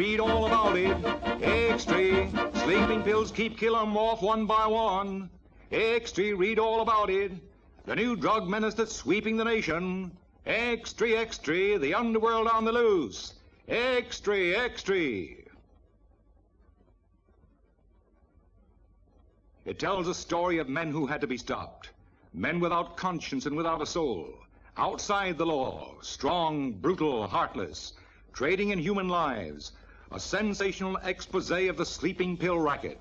read all about it. Extra, sleeping pills keep killing 'em off one by one. Extra, read all about it. The new drug menace that's sweeping the nation. Extra, extra, the underworld on the loose. Extra, extra. It tells a story of men who had to be stopped. Men without conscience and without a soul. Outside the law, strong, brutal, heartless, trading in human lives. A sensational exposé of the sleeping pill racket.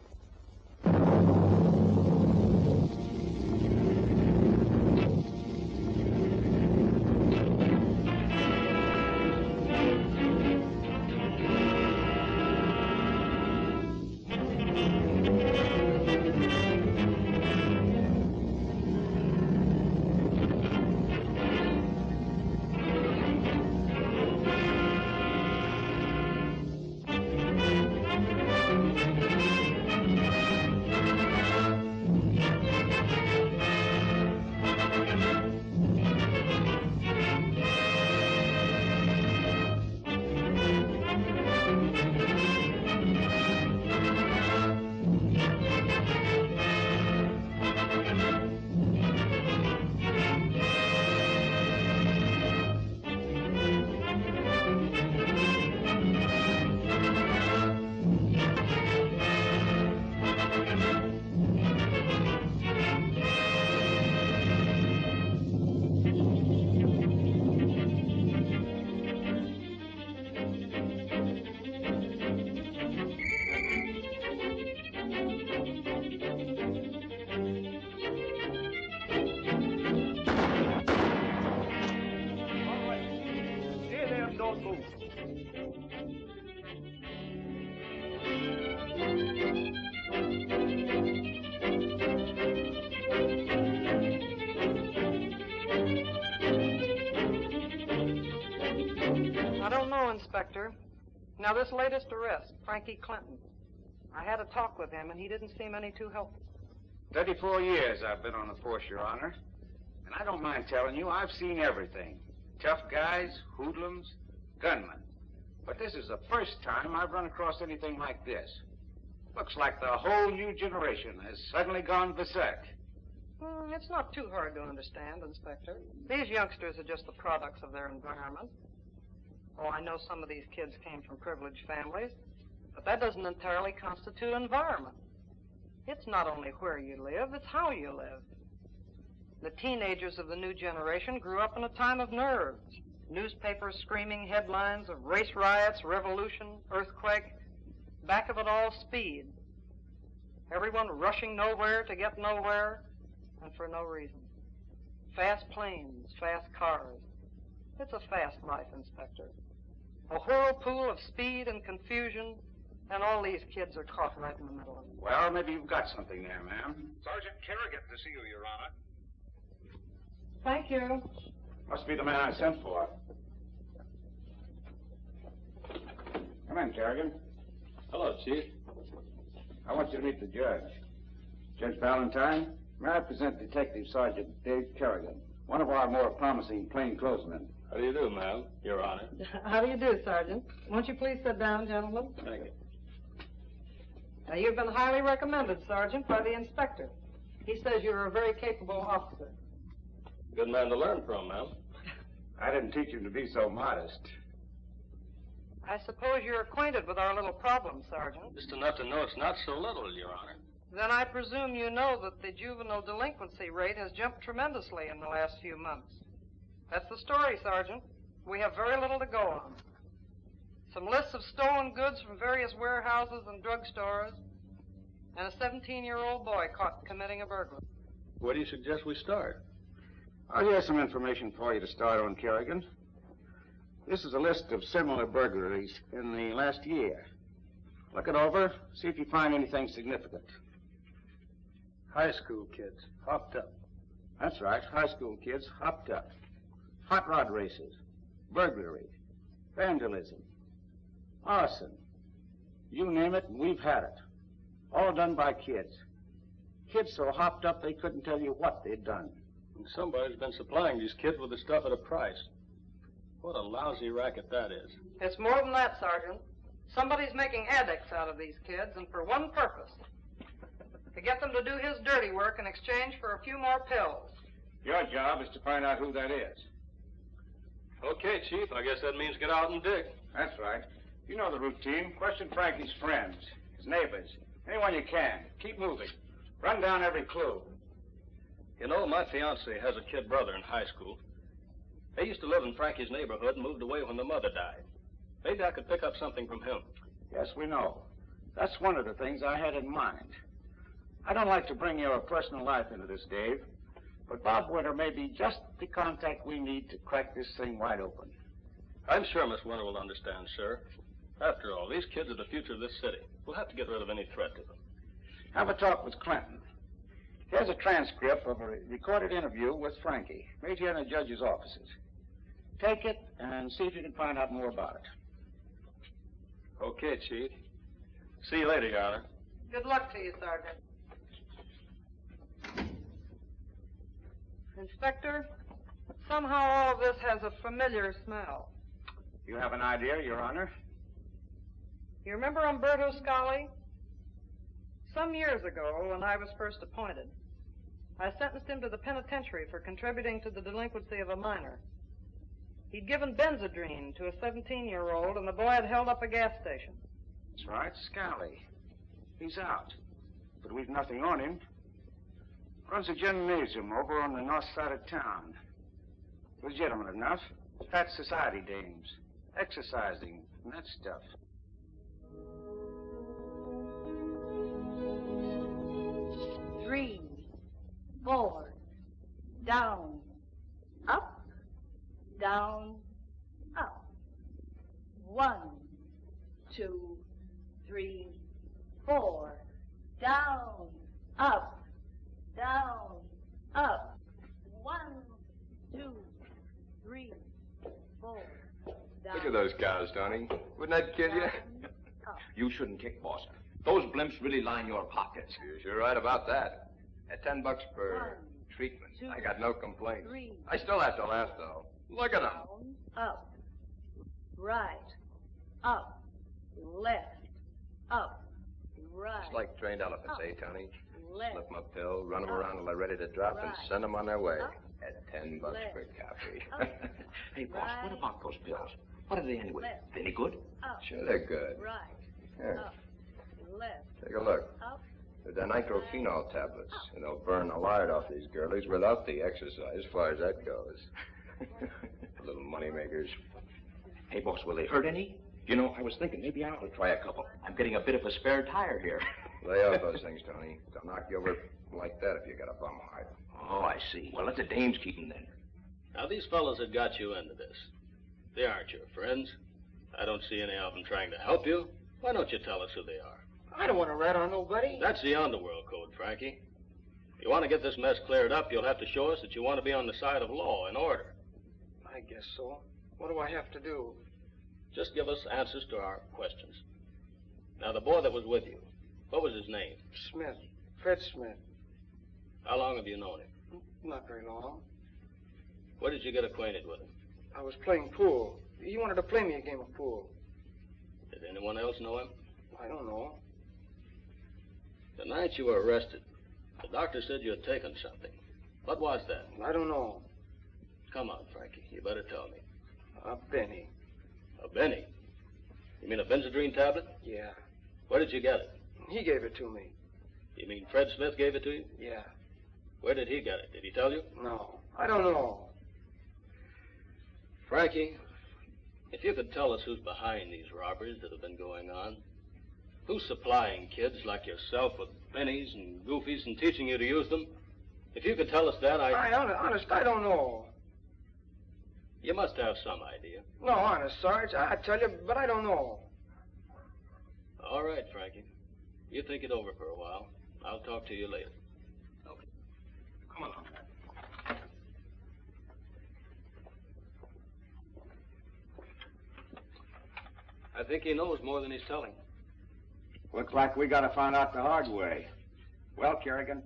Inspector. Now, this latest arrest, Frankie Clinton, I had a talk with him, and he didn't seem any too helpful. 34 years I've been on the force, Your Honor. And I don't mind telling you, I've seen everything. Tough guys, hoodlums, gunmen. But this is the first time I've run across anything like this. Looks like the whole new generation has suddenly gone berserk. It's not too hard to understand, Inspector. These youngsters are just the products of their environment. Oh, I know some of these kids came from privileged families, but that doesn't entirely constitute environment. It's not only where you live, it's how you live. The teenagers of the new generation grew up in a time of nerves. Newspapers screaming headlines of race riots, revolution, earthquake. Back of it all, speed. Everyone rushing nowhere to get nowhere, and for no reason. Fast planes, fast cars. It's a fast life, Inspector. A whirlpool of speed and confusion, and all these kids are caught right in the middle of it. Well, maybe you've got something there, ma'am. Sergeant Kerrigan to see you, Your Honor. Thank you. Must be the man I sent for. Come in, Kerrigan. Hello, Chief. I want you to meet the judge. Judge Valentine, may I present Detective Sergeant Dave Kerrigan, one of our more promising plainclothesmen. How do you do, ma'am, Your Honor? How do you do, Sergeant? Won't you please sit down, gentlemen? Thank you. Now, you've been highly recommended, Sergeant, by the inspector. He says you're a very capable officer. Good man to learn from, ma'am. I didn't teach him to be so modest. I suppose you're acquainted with our little problem, Sergeant. Just enough to know it's not so little, Your Honor. Then I presume you know that the juvenile delinquency rate has jumped tremendously in the last few months. That's the story, Sergeant. We have very little to go on. Some lists of stolen goods from various warehouses and drugstores, and a 17-year-old boy caught committing a burglary. Where do you suggest we start? Oh, here's some information for you to start on, Kerrigan. This is a list of similar burglaries in the last year. Look it over, see if you find anything significant. High school kids, hopped up. That's right, high school kids hopped up. Hot rod races, burglary, vandalism, arson. You name it, and we've had it. All done by kids. Kids so hopped up they couldn't tell you what they'd done. And somebody's been supplying these kids with the stuff at a price. What a lousy racket that is. It's more than that, Sergeant. Somebody's making addicts out of these kids, and for one purpose. To get them to do his dirty work in exchange for a few more pills. Your job is to find out who that is. Okay, Chief. I guess that means get out and dig. That's right. You know the routine. Question Frankie's friends, his neighbors, anyone you can. Keep moving. Run down every clue. You know, my fiancée has a kid brother in high school. He used to live in Frankie's neighborhood and moved away when the mother died. Maybe I could pick up something from him. Yes, we know. That's one of the things I had in mind. I don't like to bring your personal life into this, Dave, but Bob Winter may be just the contact we need to crack this thing wide open. I'm sure Miss Winter will understand, sir. After all, these kids are the future of this city. We'll have to get rid of any threat to them. Have a talk with Clinton. Here's a transcript of a recorded interview with Frankie, right here in the judge's offices. Take it and see if you can find out more about it. Okay, Chief. See you later, Your Honor. Good luck to you, Sergeant. Inspector, somehow all of this has a familiar smell. You have an idea, Your Honor? You remember Umberto Scalli? Some years ago, when I was first appointed, I sentenced him to the penitentiary for contributing to the delinquency of a minor. He'd given Benzedrine to a 17-year-old, and the boy had held up a gas station. That's right, Scalli. He's out. But we've nothing on him. Runs a gymnasium over on the north side of town. Legitimate enough. Fat society dames. Exercising and that stuff. Three, four, down, up, down, up. 1, 2, 3, 4, down, up, down, up. 1, 2, 3, 4, down. Look at those cows, Tony. Wouldn't that kill you? You shouldn't kick, boss. Those blimps really line your pockets. You're sure right about that. At $10 per treatment, 2, I got no complaints. 3. I still have to laugh, though. Look at them. Down, up, right, up, left, up, right. It's like trained elephants, eh, Tony? Left. Slip them a pill, run them around till they're ready to drop, and send them on their way. Up. At $10 Left. per copy. Up. Hey, boss, what Right. about those pills? What are they anyway? Left. Any good? Up, Sure, they're good. right, Here, up, left, take a look. up. They're nitrophenol tablets, and they'll burn the lard off these girlies without the exercise, as far as that goes. Little money makers. Hey, boss, will they hurt any? You know, I was thinking maybe I ought to try a couple. I'm getting a bit of a spare tire here. Lay off those things, Tony. They'll knock you over like that if you got a bum heart. Oh, I see. Well, let the dames keep them then. Now, these fellows that got you into this, they aren't your friends. I don't see any of them trying to help you. Why don't you tell us who they are? I don't want to rat on nobody. That's the underworld code, Frankie. If you want to get this mess cleared up, you'll have to show us that you want to be on the side of law and order. I guess so. What do I have to do? Just give us answers to our questions. Now, the boy that was with you, what was his name? Smith. Fred Smith. How long have you known him? Not very long. Where did you get acquainted with him? I was playing pool. He wanted to play me a game of pool. Did anyone else know him? I don't know. The night you were arrested, the doctor said you had taken something. What was that? I don't know. Come on, Frankie. You better tell me. A Benny. A Benny? You mean a Benzedrine tablet? Yeah. Where did you get it? He gave it to me. You mean Fred Smith gave it to you? Yeah. Where did he get it? Did he tell you? No. I don't know. Frankie, if you could tell us who's behind these robberies that have been going on, who's supplying kids like yourself with pennies and goofies and teaching you to use them, if you could tell us that, Honest, I don't know. You must have some idea. No, honest, Sarge, I tell you, but I don't know. All right, Frankie. You think it over for a while. I'll talk to you later. Okay. Come along. I think he knows more than he's telling. Looks like we got to find out the hard way. Well, Kerrigan,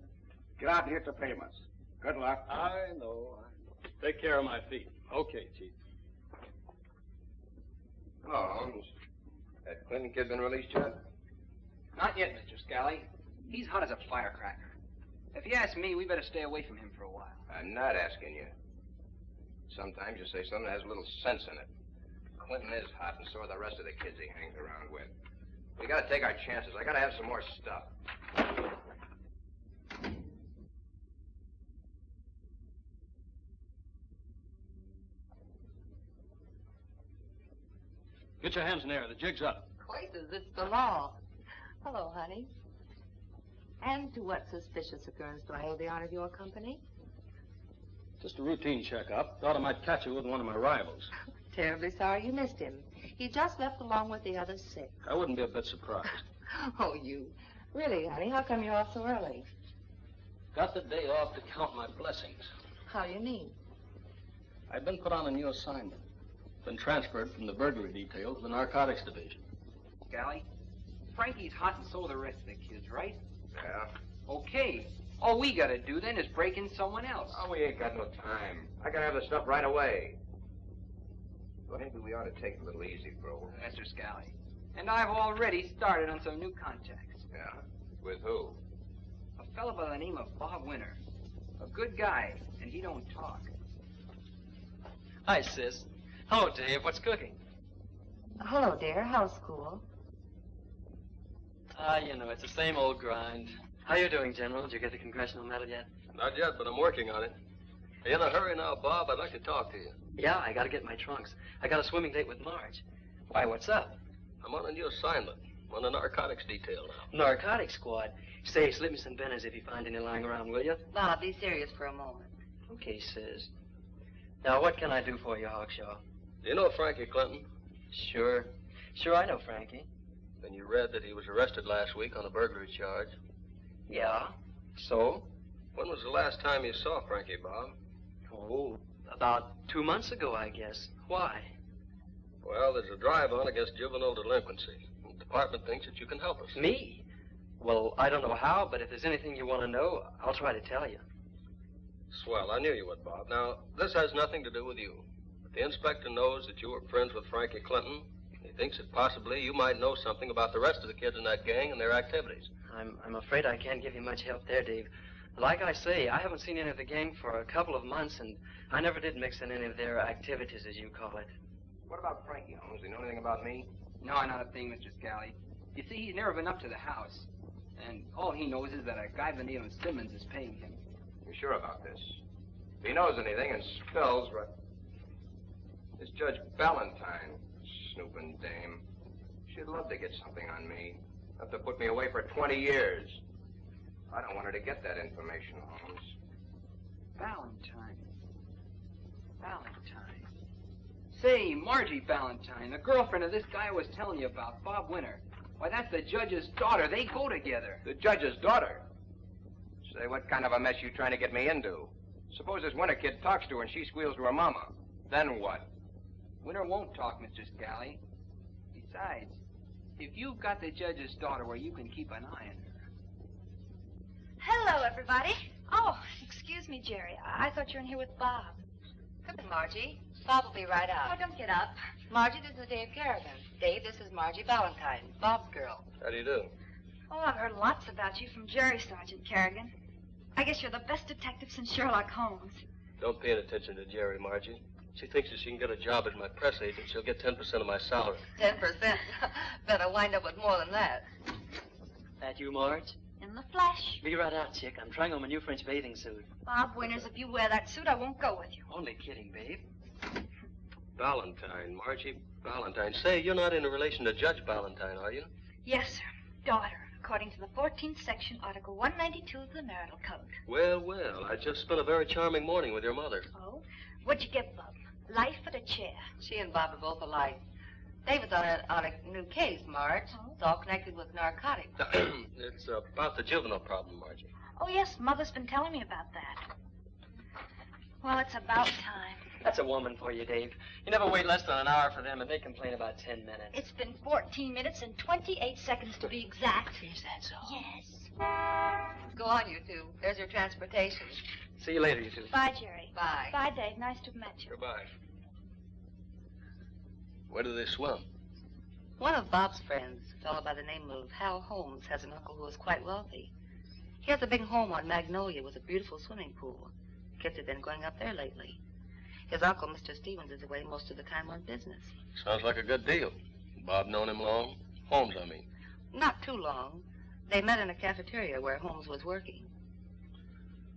get out and hit the pavements. Good luck. I know. Take care of my feet. Okay, Chief. Hello, Holmes. That Clinton kid been released yet? Not yet, Mr. Scalli. He's hot as a firecracker. If you ask me, we better stay away from him for a while. I'm not asking you. Sometimes you say something that has a little sense in it. Clinton is hot, and so are the rest of the kids he hangs around with. We gotta take our chances. I gotta have some more stuff. Get your hands in the air. The jig's up. Places, it's the law. Hello, honey. And to what suspicious occurrence do I owe the honor of your company? Just a routine checkup. Thought I might catch you with one of my rivals. Terribly sorry you missed him. He just left along with the other 6. I wouldn't be a bit surprised. Oh, you. Really, honey, how come you're off so early? Got the day off to count my blessings. How you mean? I've been put on a new assignment. Been transferred from the burglary detail to the narcotics division. Scalli, Frankie's hot and so are the rest of the kids, right? Yeah? Okay. All we gotta do then is break in someone else. Oh, we ain't got no time. I gotta have the stuff right away. Well, maybe we ought to take it a little easy for a while. Mr. Scalli. And I've already started on some new contacts. Yeah? With who? A fellow by the name of Bob Winter. A good guy, and he don't talk. Hi, sis. Hello, Dave. What's cooking? Hello, dear. How's school? You know, it's the same old grind. How you doing, General? Did you get the congressional medal yet? Not yet, but I'm working on it. Are you in a hurry now, Bob? I'd like to talk to you. Yeah, I gotta get my trunks. I got a swimming date with Marge. Why, what's up? I'm on a new assignment. I'm on the narcotics detail now. Narcotics squad. Say, slip me some bennies if you find any lying around, will you? Bob, be serious for a moment. Okay, sis. Now, what can I do for you, Hawkshaw? Do you know Frankie Clinton? Sure. Sure, I know Frankie. Then you read that he was arrested last week on a burglary charge. Yeah. So? When was the last time you saw Frankie, Bob? Oh, about 2 months ago, I guess. Why? Well, there's a drive on against juvenile delinquency. The department thinks that you can help us. Me? Well, I don't know how, but if there's anything you want to know, I'll try to tell you. Swell, I knew you would, Bob. Now, this has nothing to do with you. But the inspector knows that you were friends with Frankie Clinton. He thinks that possibly you might know something about the rest of the kids in that gang and their activities. I'm afraid I can't give you much help there, Dave. Like I say, I haven't seen any of the gang for a couple of months, and I never did mix in any of their activities, as you call it. What about Frankie, Holmes? Do you know anything about me? No, not a thing, Mr. Scalli. You see, he's never been up to the house. And all he knows is that a guy by the name of Simmons is paying him. You sure about this? If he knows anything and spells right... This Judge Ballantyne, snooping dame. She'd love to get something on me. Have to put me away for 20 years. I don't want her to get that information, Holmes. Ballantyne. Say, Margie Ballantyne, the girlfriend of this guy I was telling you about, Bob Winter. Why, that's the judge's daughter. They go together. The judge's daughter? Say, what kind of a mess you trying to get me into? Suppose this Winter kid talks to her and she squeals to her mama. Then what? Winter won't talk, Mr. Scalli. Besides, if you've got the judge's daughter where you can keep an eye on her. Hello, everybody. Oh, excuse me, Jerry. I thought you were in here with Bob. Come in, Margie. Bob will be right out. Oh, don't get up. Margie, this is Dave Kerrigan. Dave, this is Margie Ballantyne, Bob's girl. How do you do? Oh, I've heard lots about you from Jerry, Sergeant Kerrigan. I guess you're the best detective since Sherlock Holmes. Don't pay any attention to Jerry, Margie. She thinks if she can get a job as my press agent, she'll get 10% of my salary. 10%? Better wind up with more than that. That you, Marge? In the flesh. Be right out, chick. I'm trying on my new French bathing suit. Bob Winters, if you wear that suit, I won't go with you. Only kidding, babe. Ballantyne, Margie Ballantyne. Say, you're not in a relation to Judge Ballantyne, are you? Yes, sir. Daughter, according to the 14th section, Article 192 of the Marital Code. Well, well, I just spent a very charming morning with your mother. Oh? What'd you get, Bob? Life at a chair? She and Bob are both alike. David's on a new case, Marge. Oh? It's all connected with narcotics. It's about the juvenile problem, Margie. Oh, yes, Mother's been telling me about that. Well, it's about time. That's a woman for you, Dave. You never wait less than an hour for them, and they complain about 10 minutes. It's been 14 minutes and 28 seconds to be exact. Is that so? Yes. Go on, you two. There's your transportation. See you later, you two. Bye, Jerry. Bye. Bye, Dave. Nice to have met you. Goodbye. Where do they swim? One of Bob's friends, a fellow by the name of Hal Holmes, has an uncle who is quite wealthy. He has a big home on Magnolia with a beautiful swimming pool. Kids have been going up there lately. His uncle, Mr. Stevens, is away most of the time on business. Sounds like a good deal. Bob known him long? Holmes, I mean. Not too long. They met in a cafeteria where Holmes was working.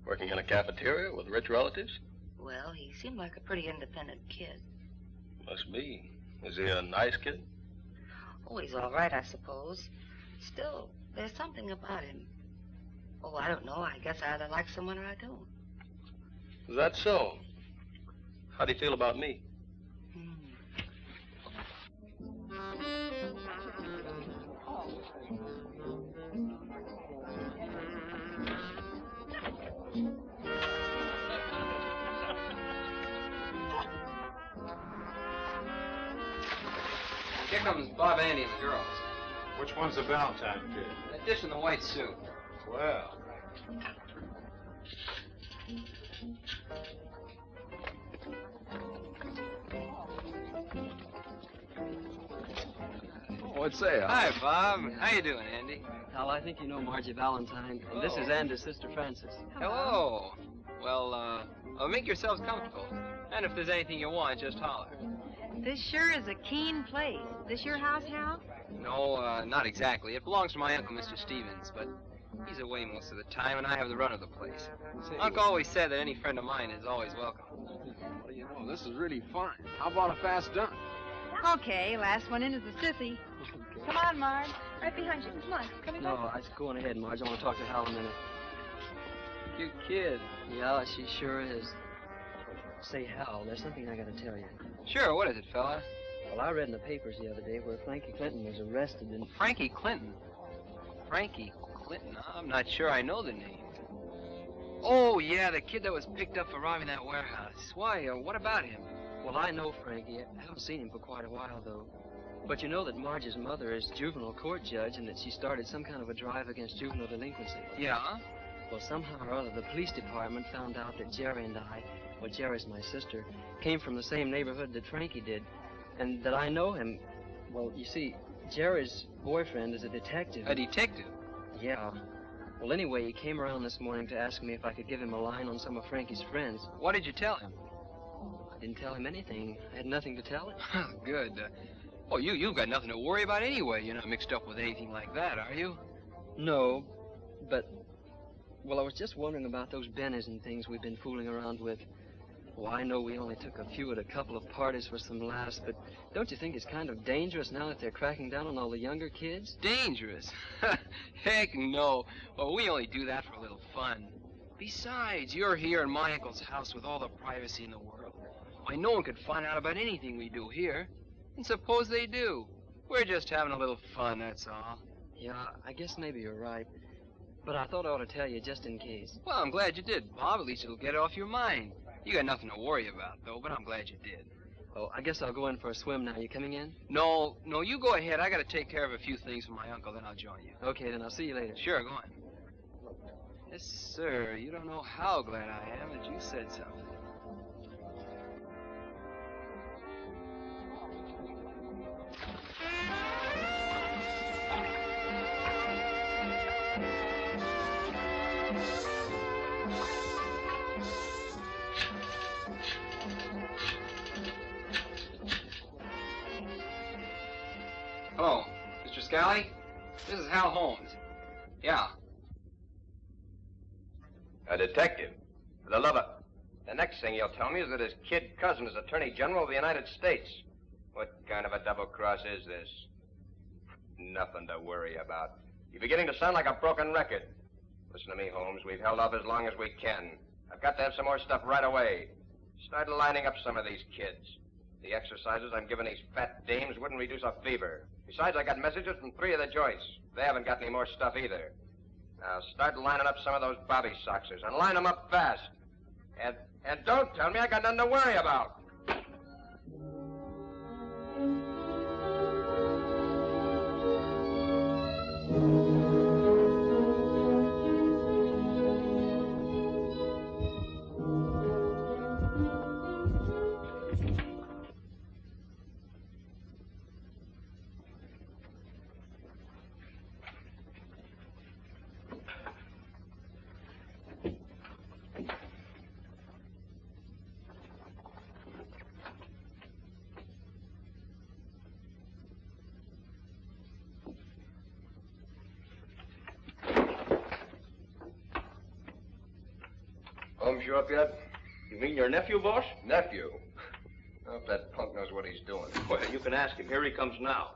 Working in a cafeteria with rich relatives? Well, he seemed like a pretty independent kid. Must be. Is he a nice kid? Oh, he's all right, I suppose. Still, there's something about him. Oh, I don't know. I guess I either like someone or I don't. Is that so? How do you feel about me? Here comes Bob, Andy, and the girls. Which one's the Valentine kid? That dish in the white suit. Well. What's say? Hi, Bob. How you doing, Andy? Hal, I think you know Margie Valentine, and this is Andy's sister, Frances. Hello. Well, make yourselves comfortable. And if there's anything you want, just holler. This sure is a keen place. This your house, Hal? No, not exactly. It belongs to my uncle, Mr. Stevens, but he's away most of the time, and I have the run of the place. Uncle always said that any friend of mine is always welcome. Well, you know, this is really fun. How about a fast dunk? Okay, last one in is a sissy. Come on, Marge. Right behind you. Come on. Come No, I just go on ahead, Marge. I want to talk to Hal a minute. Cute kid. Yeah, she sure is. Say, Hal, there's something I got to tell you. Sure, what is it, fella? Well, I read in the papers the other day where Frankie Clinton was arrested and... Frankie Clinton? Frankie Clinton? I'm not sure I know the name. Oh, yeah, the kid that was picked up for robbing that warehouse. Why, what about him? Well, I know Frankie. I haven't seen him for quite a while, though. But you know that Marge's mother is juvenile court judge and that she started some kind of a drive against juvenile delinquency. Yeah? Well, somehow or other, the police department found out that Jerry and I, well, Jerry's my sister, came from the same neighborhood that Frankie did, and that I know him. Well, you see, Jerry's boyfriend is a detective. A detective? Yeah. Well, anyway, he came around this morning to ask me if I could give him a line on some of Frankie's friends. What did you tell him? I didn't tell him anything. I had nothing to tell him. Good. Oh, you've got nothing to worry about anyway. You're not mixed up with anything like that, are you? No, but... Well, I was just wondering about those bennies and things we've been fooling around with. Well, I know we only took a few at a couple of parties for some laughs, but don't you think it's kind of dangerous now that they're cracking down on all the younger kids? Dangerous? Heck no. Well, we only do that for a little fun. Besides, you're here in my uncle's house with all the privacy in the world. Why, no one could find out about anything we do here. And suppose they do. We're just having a little fun, that's all. Yeah, I guess maybe you're right. But I thought I ought to tell you just in case. Well, I'm glad you did, Bob. At least it'll get it off your mind. You got nothing to worry about, though, but I'm glad you did. Oh, I guess I'll go in for a swim now. You coming in? No, you go ahead. I got to take care of a few things for my uncle, then I'll join you. Okay, then I'll see you later. Sure, go on. Yes, sir. You don't know how glad I am that you said something. Hello, Mr. Scalli? This is Hal Holmes. Yeah. A detective? For the love of... The next thing you'll tell me is that his kid cousin is Attorney General of the United States. What kind of a double cross is this? Nothing to worry about. You're beginning to sound like a broken record. Listen to me, Holmes. We've held off as long as we can. I've got to have some more stuff right away. Start lining up some of these kids. The exercises I'm giving these fat dames wouldn't reduce a fever. Besides, I got messages from 3 of the joints. They haven't got any more stuff either. Now, start lining up some of those bobby soxers, and line them up fast. And don't tell me I got nothing to worry about. Holmes show up yet? You mean your nephew, boss? Nephew? I hope that punk knows what he's doing. Well, you can ask him. Here he comes now.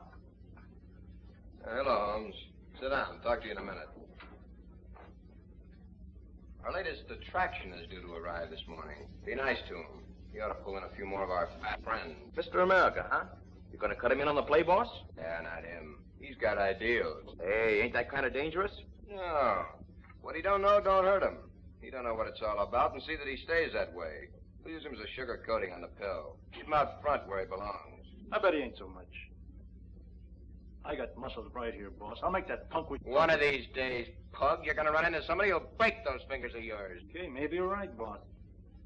Hello, Holmes. Sit down. Talk to you in a minute. Our latest attraction is due to arrive this morning. Be nice to him. He ought to pull in a few more of our fat friends. Mr. America, huh? You gonna cut him in on the play, boss? Yeah, not him. He's got ideals. Hey, ain't that kind of dangerous? No. What he don't know don't hurt him. He don't know what it's all about, and see that he stays that way. We'll use him as a sugar coating on the pill. Keep him out front where he belongs. I bet he ain't so much. I got muscles right here, boss. I'll make that punk with... One of these days, Pug, you're gonna run into somebody who'll break those fingers of yours. Okay, maybe you're right, boss.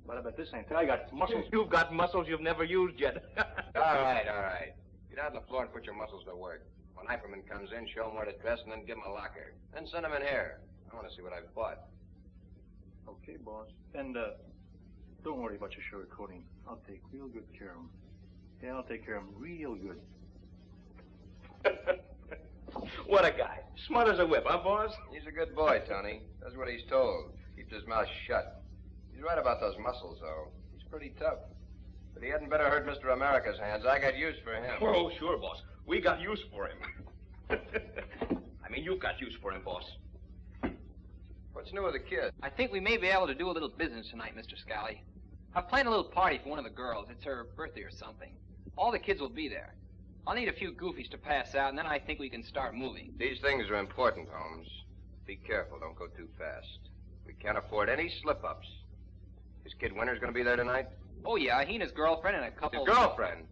But I bet this ain't it. I got muscles. You've got muscles you've never used yet. All right. Get out on the floor and put your muscles to work. When Eiferman comes in, show him where to dress and then give him a locker. Then send him in here. I want to see what I've bought. Okay, boss. And, don't worry about your sugar coating. I'll take real good care of him. Yeah, I'll take care of him real good. What a guy. Smart as a whip, huh, boss? He's a good boy, Tony. Does what he's told. Keeps his mouth shut. He's right about those muscles, though. He's pretty tough. But he hadn't better hurt Mr. America's hands. I got use for him. Oh, sure, boss. We got use for him. I mean, you got use for him, boss. What's new with the kid? I think we may be able to do a little business tonight, Mr. Scalli. I've planned a little party for one of the girls. It's her birthday or something. All the kids will be there. I'll need a few goofies to pass out, and then I think we can start moving. These things are important, Holmes. Be careful. Don't go too fast. We can't afford any slip-ups. His kid Winter's going to be there tonight? Oh, yeah. He and his girlfriend and a couple... His girlfriend?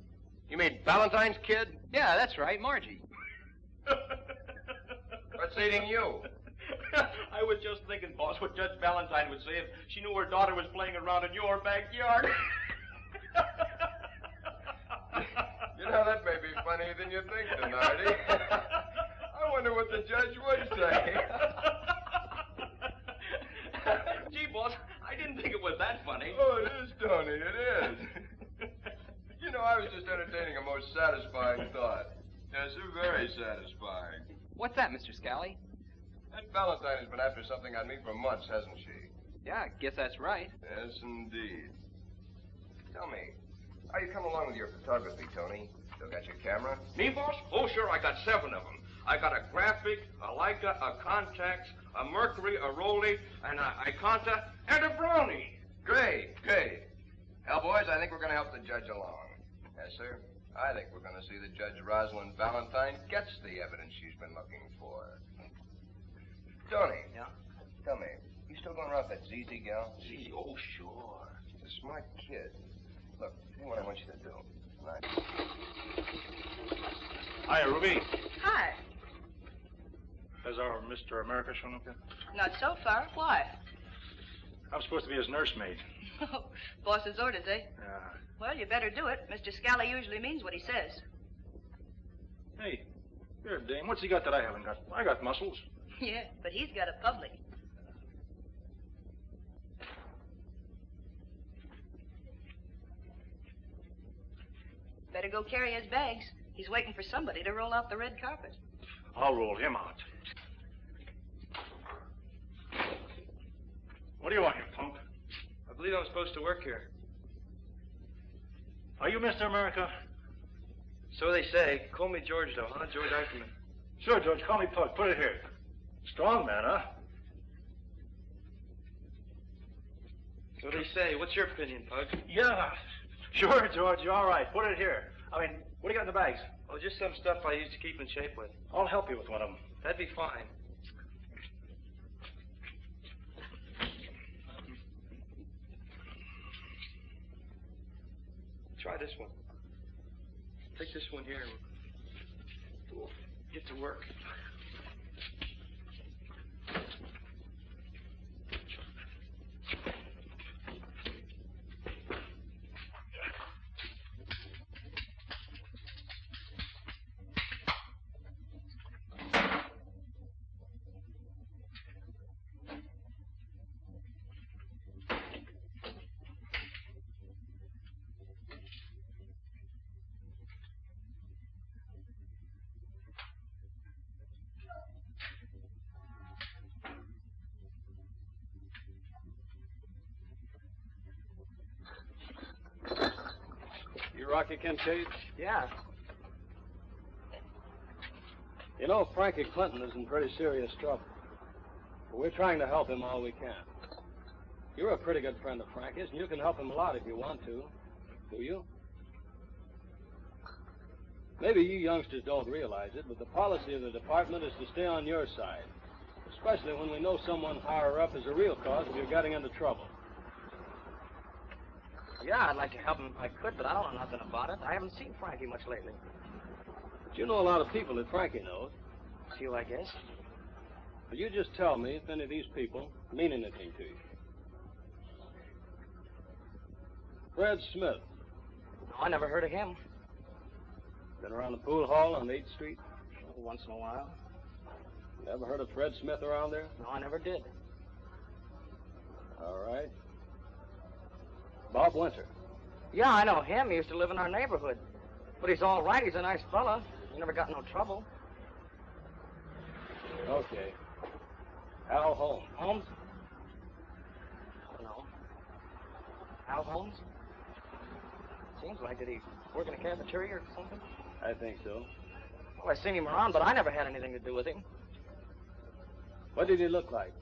You mean Valentine's kid? Yeah, that's right. Margie. What's eating you? I was just thinking, boss, what Judge Valentine would say if she knew her daughter was playing around in your backyard. You know, that may be funnier than you think, Denardi. I wonder what the judge would say. Gee, boss, I didn't think it was that funny. Oh, it is, Tony, it is. You know, I was just entertaining a most satisfying thought. Yes, very satisfying. What's that, Mr. Scalli? That Valentine has been after something on me for months, hasn't she? Yeah, I guess that's right. Yes, indeed. Tell me, how you come along with your photography, Tony? Still got your camera? Me, boss? Oh, sure, I got 7 of them. I got a graphic, a Leica, a Contax, a Mercury, a Rolly, and a Iconta, and a Brownie. Great. Hell, boys, I think we're going to help the judge along. Yes, sir. I think we're going to see that Judge Rosalind Valentine gets the evidence she's been looking for. Tony. Yeah? Tell me, you still going around with that ZZ gal? ZZ? Oh, sure. She's a smart kid. Look, here's what I want you to do. Tonight. Hi, Ruby. Hi. Has our Mr. America shown up yet? Not so far. Why? I'm supposed to be his nursemaid. Oh, boss's orders, eh? Yeah. Well, you better do it. Mr. Scalli usually means what he says. Hey, you're a dame. What's he got that I haven't got? I got muscles. Yeah, but he's got a public. Better go carry his bags. He's waiting for somebody to roll out the red carpet. I'll roll him out. What do you want, you punk? I believe I'm supposed to work here. Are you Mr. America? So they say. Call me George, though, huh? George Eiferman. Sure, George. Call me Pug. Put it here. Strong man, huh? So they say. What's your opinion, Pug? Yeah. Sure, George. You're all right. Put it here. I mean, what do you got in the bags? Oh, just some stuff I used to keep in shape with. I'll help you with one of them. That'd be fine. Try this one. Take this one here and we'll get to work. Rocky Kincaid? Yeah. You know, Frankie Clinton is in pretty serious trouble. But we're trying to help him all we can. You're a pretty good friend of Frankie's, and you can help him a lot if you want to. Do you? Maybe you youngsters don't realize it, but the policy of the department is to stay on your side, especially when we know someone higher up is a real cause if you're getting into trouble. Yeah, I'd like to help him if I could, but I don't know nothing about it. I haven't seen Frankie much lately. But you know a lot of people that Frankie knows. Few, I guess. Will you just tell me if any of these people mean anything to you? Fred Smith. No, I never heard of him. Been around the pool hall on 8th Street? Once in a while. Never heard of Fred Smith around there? No, I never did. All right. Bob Winter. Yeah, I know him. He used to live in our neighborhood. But he's all right. He's a nice fella. He never got no trouble. Okay. Al Holmes. Holmes? No. Al Holmes? Seems like, did he work in a cafeteria or something? I think so. Well, I seen him around, but I never had anything to do with him. What did he look like?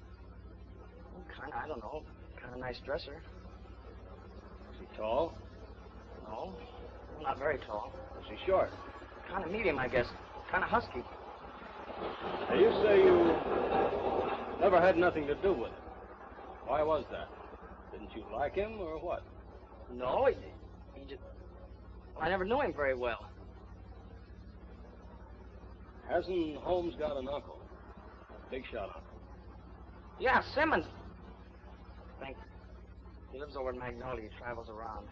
Kind of, I don't know. Kind of nice dresser. Was he tall? No, not very tall. Was he short? Kind of medium, I guess. Kind of husky. Now, you say you never had nothing to do with him. Why was that? Didn't you like him, or what? No, he just... I never knew him very well. Hasn't Holmes got an uncle? Big shot uncle. Yeah, Simmons. I think. He lives over in Magnolia. He travels around.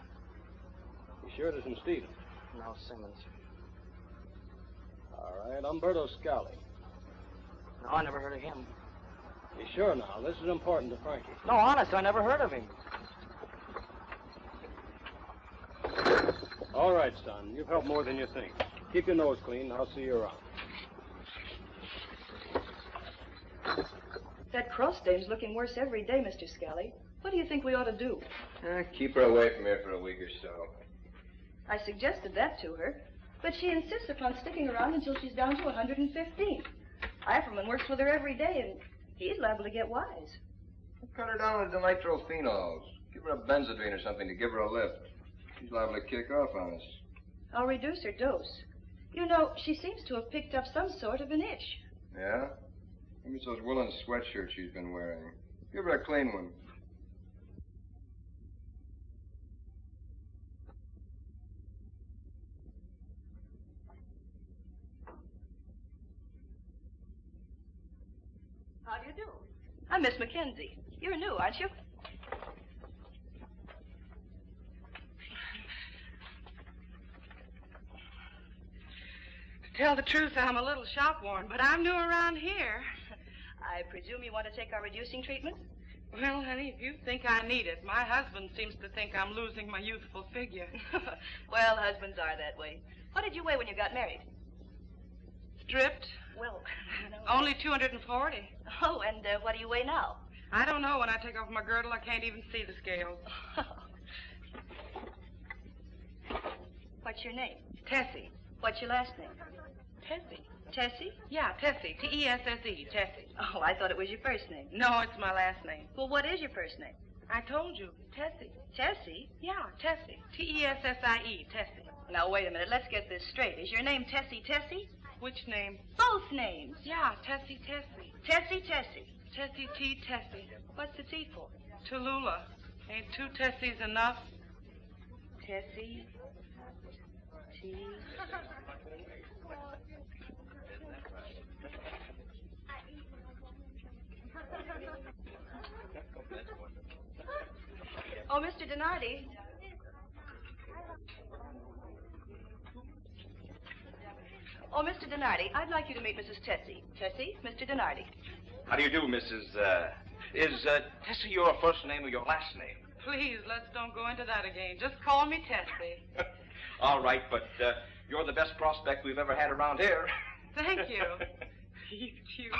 You sure it isn't Stephen? No, Simmons. All right, Umberto Scalli. No, I never heard of him. You sure now? This is important to Frankie. No, honest, I never heard of him. All right, son. You've helped more than you think. Keep your nose clean. I'll see you around. That cross dame's looking worse every day, Mr. Scalli. What do you think we ought to do? Keep her away from here for a week or so. I suggested that to her, but she insists upon sticking around until she's down to 115. Eiferman works with her every day, and he's liable to get wise. Cut her down with the nitrophenols. Give her a benzodrine or something to give her a lift. She's liable to kick off on us. I'll reduce her dose. You know, she seems to have picked up some sort of an itch. Yeah? Maybe it's those woolen sweatshirts she's been wearing. Give her a clean one. How do you do? I'm Miss Mackenzie. You're new, aren't you? To tell the truth, I'm a little shop-worn, but I'm new around here. I presume you want to take our reducing treatment? Well, honey, if you think I need it, my husband seems to think I'm losing my youthful figure. Well, husbands are that way. What did you weigh when you got married? Stripped? Well, no. Only 240. Oh, and what do you weigh now? I don't know. When I take off my girdle, I can't even see the scales. What's your name? Tessie. What's your last name? Tessie. Tessie? Yeah, Tessie. T-E-S-S-E. Tessie. Oh, I thought it was your first name. No, it's my last name. Well, what is your first name? I told you. Tessie. Tessie? Yeah, Tessie. T-E-S-S-I-E. Tessie. Now, wait a minute. Let's get this straight. Is your name Tessie Tessie? Which name? Both names. Yeah, Tessie Tessie. Tessie Tessie. Tessie T. Tessie. What's the T for? Tallulah. Ain't two Tessies enough? Tessie T. Oh, Mr. Donardi. Oh, Mr. Donardi, I'd like you to meet Mrs. Tessie. Tessie, Mr. Donardi. How do you do, Mrs. Is Tessie your first name or your last name? Please, let's don't go into that again. Just call me Tessie. All right, but you're the best prospect we've ever had around here. Thank you. He's cute.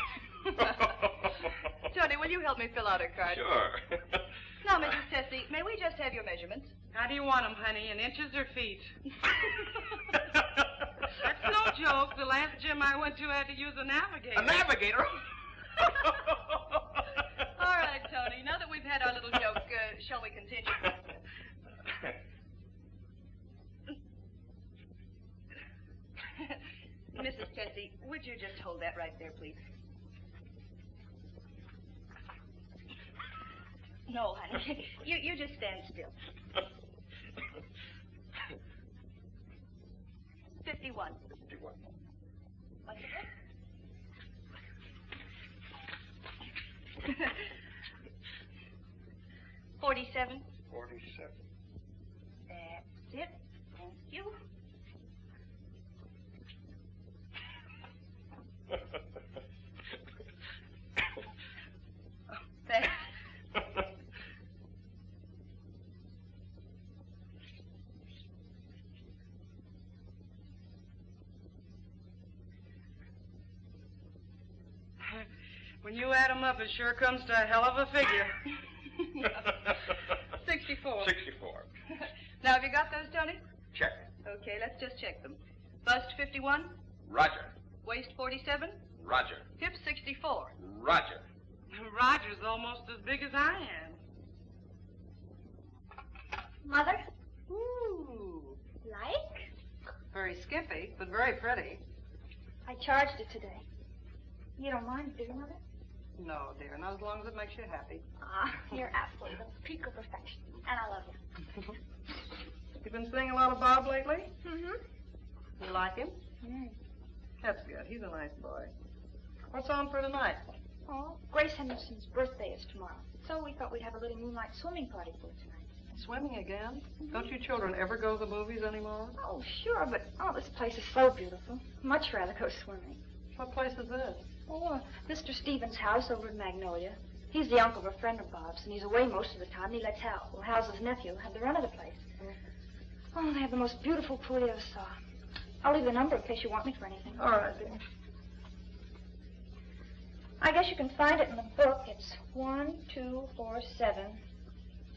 Tony, will you help me fill out her card? Sure. Now, Mrs. Tessie, may we just have your measurements? How do you want them, honey? In inches or feet? That's no joke. The last gym I went to had to use a navigator. A navigator? All right, Tony. Now that we've had our little joke, shall we continue? Mrs. Tessie, would you just hold that right there, please? No, honey. You just stand still. 51. 51. What's it? 47. 47. That's it. Thank you. Oh, thanks. When you add them up, it sure comes to a hell of a figure. 64. 64. Now, have you got those, Tony? Check. Okay, let's just check them. Bust 51. Roger. Waist 47. Roger. Hip 64. Roger. Roger's almost as big as I am. Mother? Ooh. Like? Very skimpy, but very pretty. I charged it today. You don't mind, do you, Mother? No, dear, not as long as it makes you happy. Ah, you're absolutely the peak of perfection. And I love you. You've been seeing a lot of Bob lately? Mm-hmm. You like him? Mm. That's good. He's a nice boy. What's on for tonight? Oh, Grace Henderson's birthday is tomorrow. So we thought we'd have a little moonlight swimming party for tonight. Swimming again? Don't you children ever go to the movies anymore? Oh, sure, but this place is so beautiful. Much rather go swimming. What place is this? Oh, Mr. Stevens' house over in Magnolia. He's the uncle of a friend of Bob's, and he's away most of the time. And he lets Hal's nephew have the run of the place. Oh, they have the most beautiful pool you ever saw. I'll leave the number in case you want me for anything. All right, dear. I guess you can find it in the book. It's 1247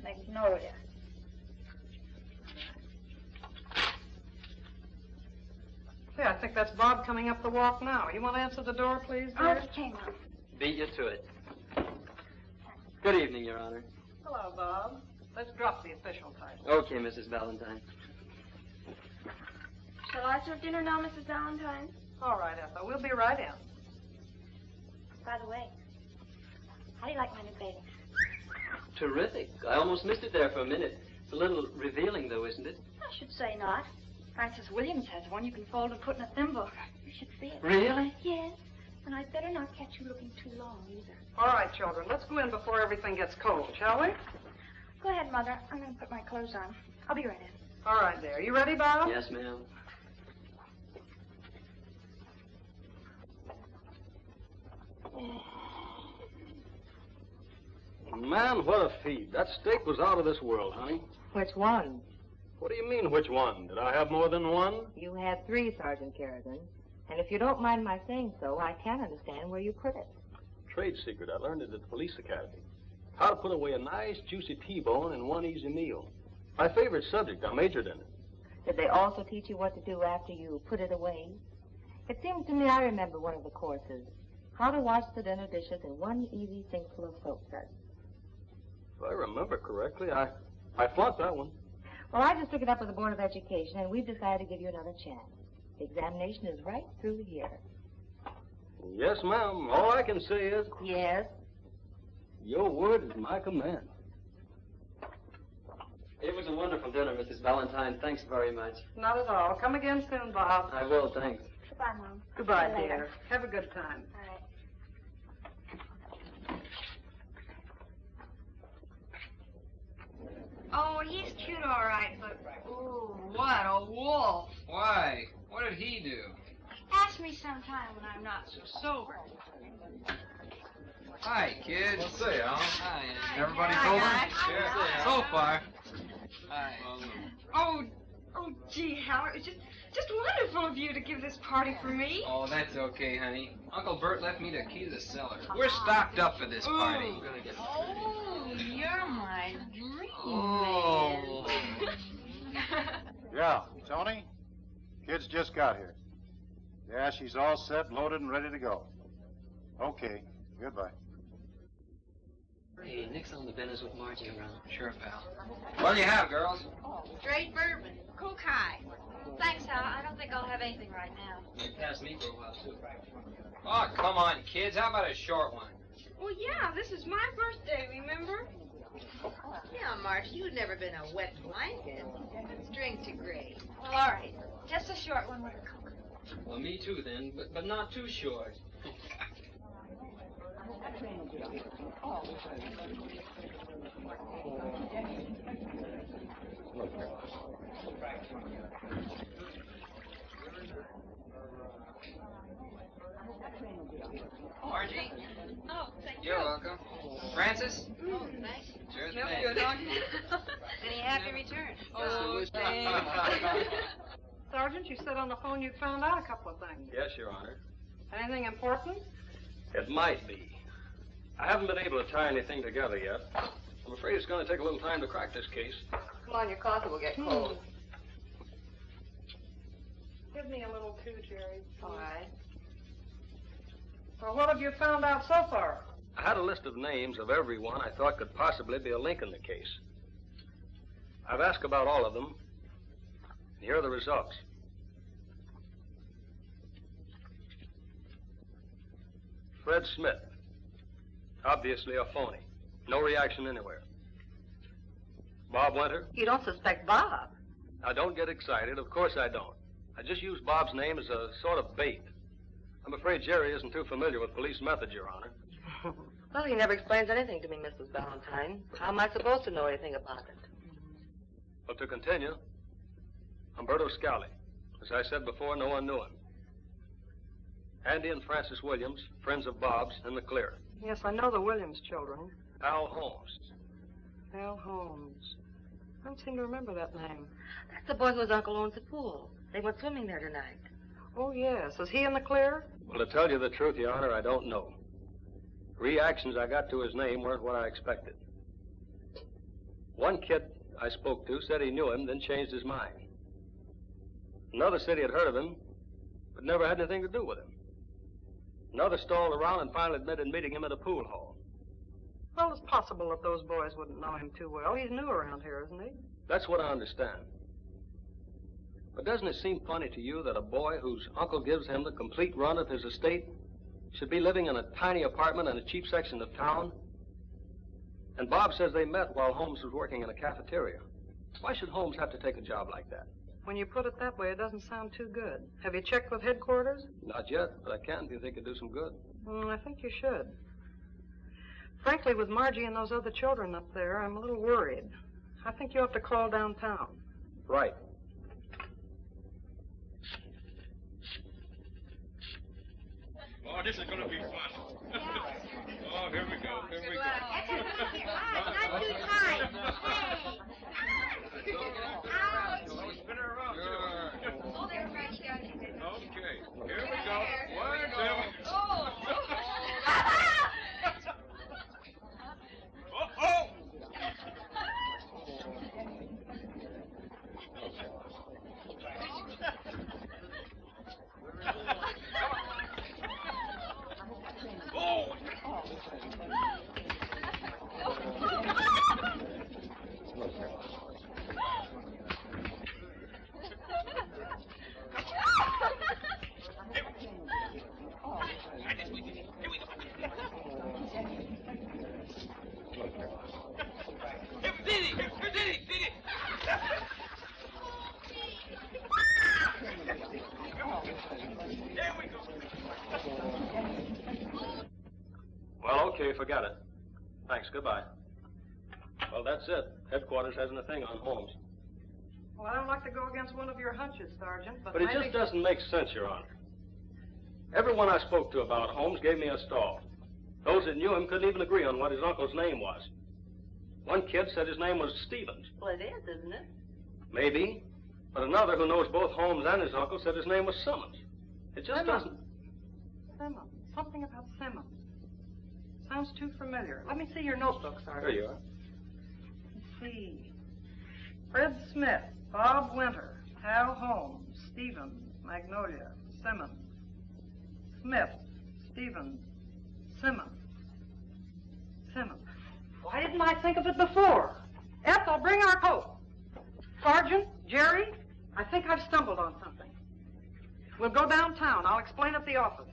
Magnolia. Yeah, I think that's Bob coming up the walk now. You want to answer the door, please, dear? Oh, he came out. Beat you to it. Good evening, Your Honor. Hello, Bob. Let's drop the official title. Okay, Mrs. Valentine. Shall I serve dinner now, Mrs. Valentine? All right, Ethel. We'll be right in. By the way, how do you like my new bathing? Terrific. I almost missed it there for a minute. It's a little revealing, though, isn't it? I should say not. Francis Williams has one you can fold and put in a thimble. You should see it. Really? Yes. And I'd better not catch you looking too long, either. All right, children. Let's go in before everything gets cold, shall we? Go ahead, Mother. I'm going to put my clothes on. I'll be right in. All right, dear. You ready, Bob? Yes, ma'am. Man, what a feed. That steak was out of this world, honey. Which one? What do you mean, which one? Did I have more than one? You had 3, Sergeant Kerrigan. And if you don't mind my saying so, I can understand where you put it. Trade secret. I learned it at the police academy. How to put away a nice, juicy T-bone in one easy meal. My favorite subject. I majored in it. Did they also teach you what to do after you put it away? It seems to me I remember one of the courses. How to wash the dinner dishes in one easy sinkful of soap suds. If I remember correctly, I flunked that one. Well, I just took it up with the Board of Education, and we've decided to give you another chance. The examination is right through the year. Yes, ma'am. All I can say is... Yes? Your word is my command. It was a wonderful dinner, Mrs. Valentine. Thanks very much. Not at all. Come again soon, Bob. I will, thanks. Goodbye, Mom. Goodbye, See you later. dear. Have a good time. All right. Oh, he's cute, all right, but ooh, what a wolf! Why? What did he do? Ask me sometime when I'm not so sober. Hi, kids. Say, Al. Hi. Everybody Hi, sober? guys. Yeah. So far. Hi. Oh, gee, Hal, it was just wonderful of you to give this party for me. Oh, that's okay, honey. Uncle Bert left me the key to the cellar. We're stocked up for this party. Oh, you're my dream Oh. man. Yeah, Tony? Kid's just got here. Yeah, she's all set, loaded, and ready to go. Okay, goodbye. Hey, Nick's on the business with Margie around. Sure, pal. What'll you have, girls? Straight bourbon. Coke high. Thanks, Hal. I don't think I'll have anything right now. Pass me for a while, too. Oh, come on, kids. How about a short one? Well, yeah, this is my birthday, remember? Yeah, Marge, you've never been a wet blanket. Drink to Gray. Well, all right. Just a short one with a Coke. Well, me too, then, but not too short. Margie? Oh, thank you. You're welcome. Francis? Oh, thanks. Cheers, Smells mate. good, don't it? Any happy return? Oh, Sergeant, you said on the phone you found out a couple of things. Yes, Your Honor. Anything important? It might be. I haven't been able to tie anything together yet. I'm afraid it's going to take a little time to crack this case. Come on, your coffee will get cold. Give me a little too, Jerry. All right. Well, what have you found out so far? I had a list of names of everyone I thought could possibly be a link in the case. I've asked about all of them. Here are the results. Fred Smith. Obviously a phony. No reaction anywhere. Bob Winter. You don't suspect Bob? Now, don't get excited. Of course I don't. I just used Bob's name as a sort of bait. I'm afraid Jerry isn't too familiar with police methods, Your Honor. Well, he never explains anything to me, Mrs. Valentine. How am I supposed to know anything about it? Well, to continue, Umberto Scalli. As I said before, no one knew him. Andy and Francis Williams, friends of Bob's, in the clear. Yes, I know the Williams children. Al Holmes. Al Holmes. I don't seem to remember that name. That's the boy whose uncle owns the pool. They went swimming there tonight. Oh, yes. Is he in the clear? Well, to tell you the truth, Your Honor, I don't know. Reactions I got to his name weren't what I expected. One kid I spoke to said he knew him, then changed his mind. Another said he had heard of him, but never had anything to do with him. Another stalled around and finally admitted meeting him at a pool hall. Well, it's possible that those boys wouldn't know him too well. He's new around here, isn't he? That's what I understand. But doesn't it seem funny to you that a boy whose uncle gives him the complete run of his estate should be living in a tiny apartment in a cheap section of town? And Bob says they met while Holmes was working in a cafeteria. Why should Holmes have to take a job like that? When you put it that way, it doesn't sound too good. Have you checked with headquarters? Not yet, but I can if you think it'd do some good. I think you should. Frankly, with Margie and those other children up there, I'm a little worried. I think you have to call downtown. Right. Oh, this is going to be fun. Oh, here we go. Here we go. Not too tight. Oh, spin her around, too. Oh, they're right here. Okay, here we go. One, two. Oh. Oh! Well, okay, forget it. Thanks, goodbye. Well, that's it. Headquarters hasn't a thing on Holmes. Well, I don't like to go against one of your hunches, Sergeant, but But it maybe... just doesn't make sense, Your Honor. Everyone I spoke to about Holmes gave me a stall. Those that knew him couldn't even agree on what his uncle's name was. One kid said his name was Stevens. Well, it is, isn't it? Maybe. But another who knows both Holmes and his uncle said his name was Simmons. It just doesn't... Simmons. Something about Simmons. Sounds too familiar. Let me see your notebook, Sergeant. Here you are. Let's see. Fred Smith, Bob Winter, Hal Holmes, Stevens, Magnolia, Simmons. Smith, Stevens, Simmons. Simmons. Why didn't I think of it before? Ethel, bring our coat. Sergeant, Jerry, I think I've stumbled on something. We'll go downtown. I'll explain at the office.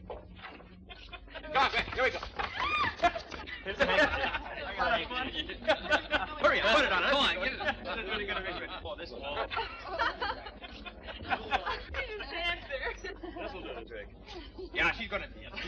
Go on, here we go. Hurry up, put it on. Come on, get it. That's really good arrangement. Oh, this will all. This'll do the trick. Yeah, she's gonna dance.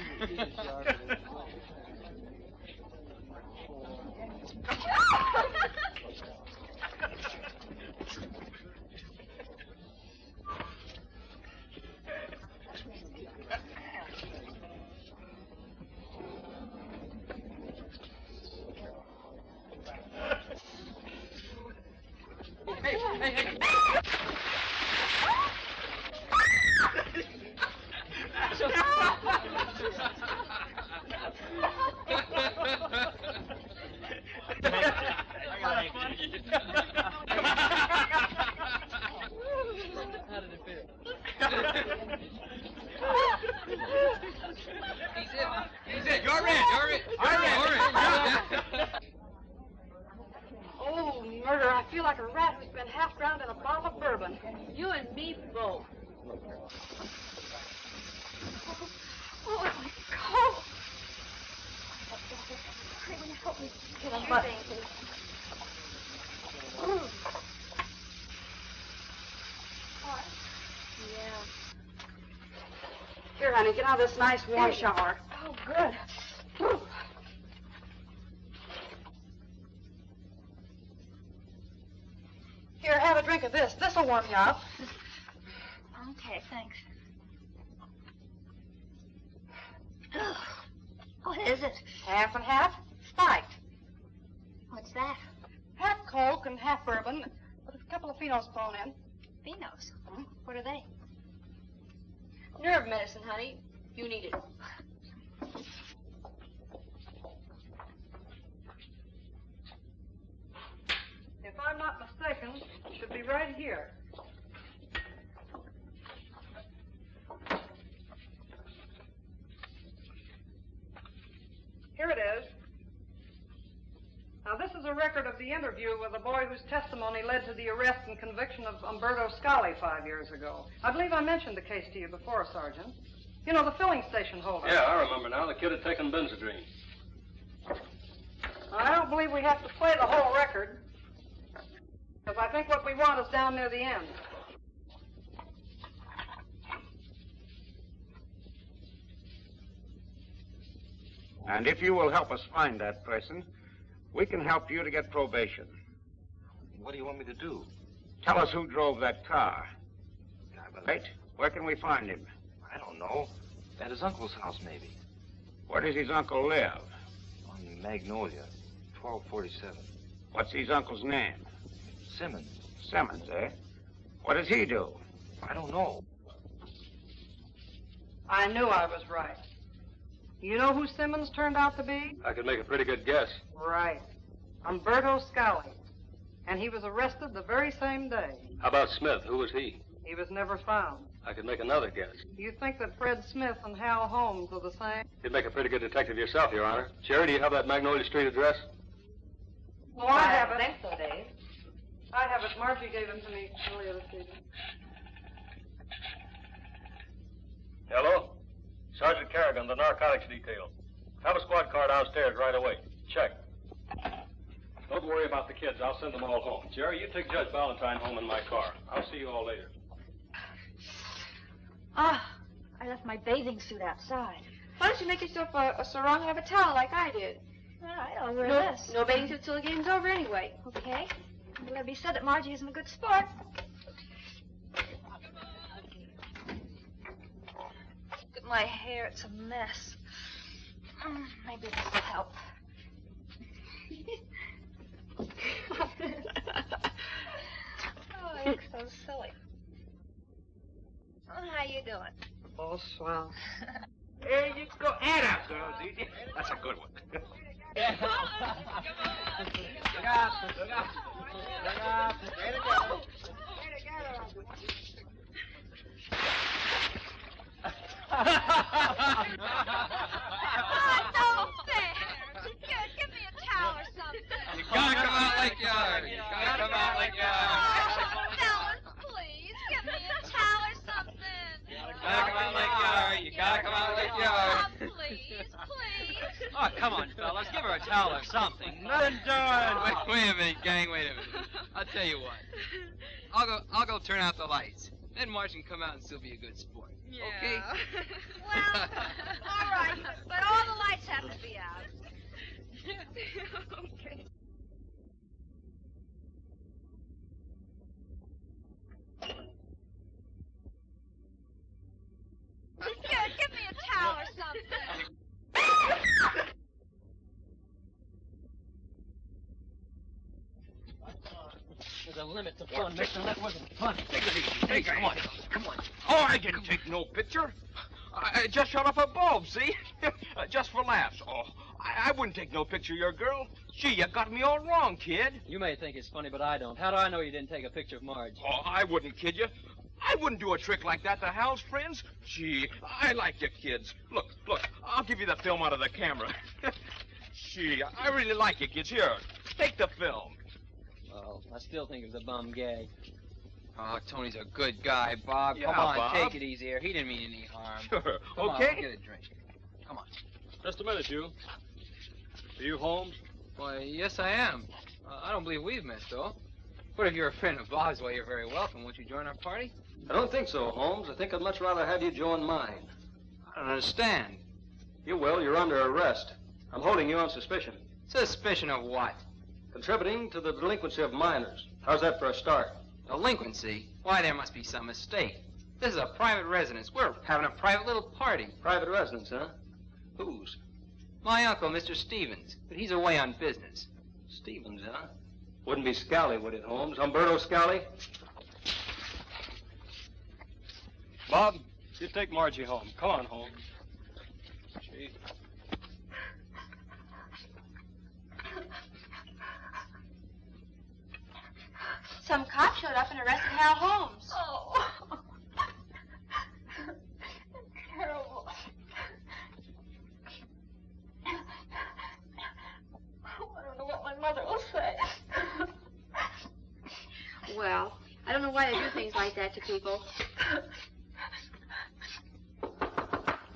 Hey. How did it feel? He's it. You're in. Oh, murder. I feel like a rat who's been half drowned in a bottle of bourbon. You and me both. Oh, it's my coat. Hurry, will you help me get on my things? Yeah. Here, honey, get out of this nice warm shower. Oh, good. Here, have a drink of this. This'll warm you up. Okay, thanks. Ugh. What is it? Half and half. Spiked. What's that? Half Coke and half bourbon, with a couple of phenos thrown in. Phenos? What are they? Nerve medicine, honey. You need it. If I'm not mistaken, it should be right here. Here it is. Now, this is a record of the interview with a boy whose testimony led to the arrest and conviction of Umberto Scalli 5 years ago. I believe I mentioned the case to you before, Sergeant. You know, the filling station holder. Yeah, I remember now. The kid had taken Benzedrine. I don't believe we have to play the whole record, because I think what we want is down near the end. And if you will help us find that person, we can help you to get probation. What do you want me to do? Tell us who drove that car. Right? Where can we find him? I don't know. At his uncle's house, maybe. Where does his uncle live? On Magnolia, 1247. What's his uncle's name? Simmons. Simmons, eh? What does he do? I don't know. I knew I was right. You know who Simmons turned out to be? I could make a pretty good guess. Right. Umberto Scalli. And he was arrested the very same day. How about Smith? Who was he? He was never found. I could make another guess. You think that Fred Smith and Hal Holmes are the same? You'd make a pretty good detective yourself, Your Honor. Jerry, do you have that Magnolia Street address? Oh, I have it. I think so, Dave. I have it. Margie gave him to me earlier this evening. Hello? Sergeant Kerrigan, the narcotics detail. Have a squad car downstairs right away. Check. Don't worry about the kids. I'll send them all home. Jerry, you take Judge Valentine home in my car. I'll see you all later. Ah, I left my bathing suit outside. Why don't you make yourself a sarong and have a towel like I did? All right, I'll wear No, this. no bathing suit till the game's over anyway. Okay. It'll never be said that Margie isn't a good sport. Look at my hair. It's a mess. Maybe this will help. Oh, I look so silly. Oh, how you doing? Oh, swell. There you go. And up, girls. That's a good one. Look out. Look out. Look out. Way to go. No fair. Give me a towel or something. You gotta come out like you are. You gotta come out like you are. Fellas, please, give me a towel or something. You gotta come out like you are. You gotta come out like you are. Please, please. Oh, come on, fellas. Give her a towel or something. Nothing doing. Wait a minute, gang. Wait a minute. I'll tell you what. I'll go turn out the lights. Then Marge can come out and still be a good sport. Yeah. Okay? Well, all right, but all the lights have to be out. Okay. Give me a towel or something. There's a limit to fun, mister. That wasn't fun. Take it easy. Hey, Come on. Come on. Oh, I didn't take no picture. I just shut off a bulb, see? Just for laughs. Oh, I wouldn't take no picture of your girl. Gee, you got me all wrong, kid. You may think it's funny, but I don't. How do I know you didn't take a picture of Marge? Oh, I wouldn't kid you. I wouldn't do a trick like that to Hal's friends. Gee, I like you kids. Look, I'll give you the film out of the camera. Gee, I really like you kids. Here, take the film. Well, I still think it was a bum gag. Oh, Tony's a good guy, Bob. Yeah, Come on, Bob. take it easy here. He didn't mean any harm. Sure. Come Okay. on, we'll get a drink. Come on. Just a minute, you. Are you Holmes? Why, yes, I am. I don't believe we've met, though. But if you're a friend of Bob's, well, you're very welcome. Won't you join our party? I don't think so, Holmes. I think I'd much rather have you join mine. I don't understand. You will. You're under arrest. I'm holding you on suspicion. Suspicion of what? Contributing to the delinquency of minors. How's that for a start? Delinquency? Why, there must be some mistake. This is a private residence. We're having a private little party. Private residence, huh? Whose? My uncle, Mr. Stevens, but he's away on business. Stevens, huh? Wouldn't be Scalli, would it, Holmes? Umberto Scalli? Bob, you take Margie home. Come on, Holmes. Gee. Some cop showed up and arrested Hal Holmes. Oh. Terrible. I don't know what my mother will say. Well, I don't know why they do things like that to people.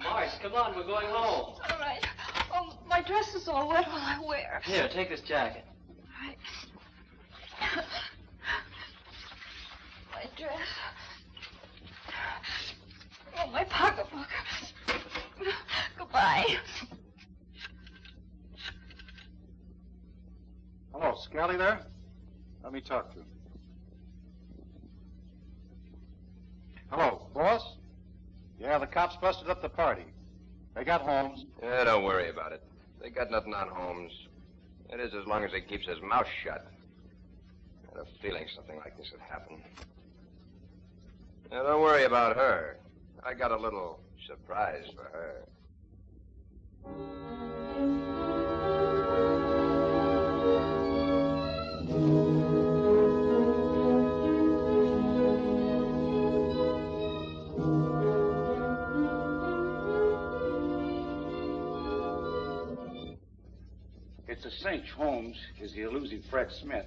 Marge, come on, we're going home. All right. Oh, my dress is all wet while I wear. Here, take this jacket. Right. My dress. Oh, my pocketbook. Goodbye. Hello, Scalli there? Let me talk to him. Hello, boss? Yeah, the cops busted up the party. They got Holmes. Yeah, don't worry about it. They got nothing on Holmes. That is, as long as he keeps his mouth shut. I had a feeling something like this would happen. Now, don't worry about her. I got a little surprise for her. It's a cinch Holmes is the elusive Fred Smith,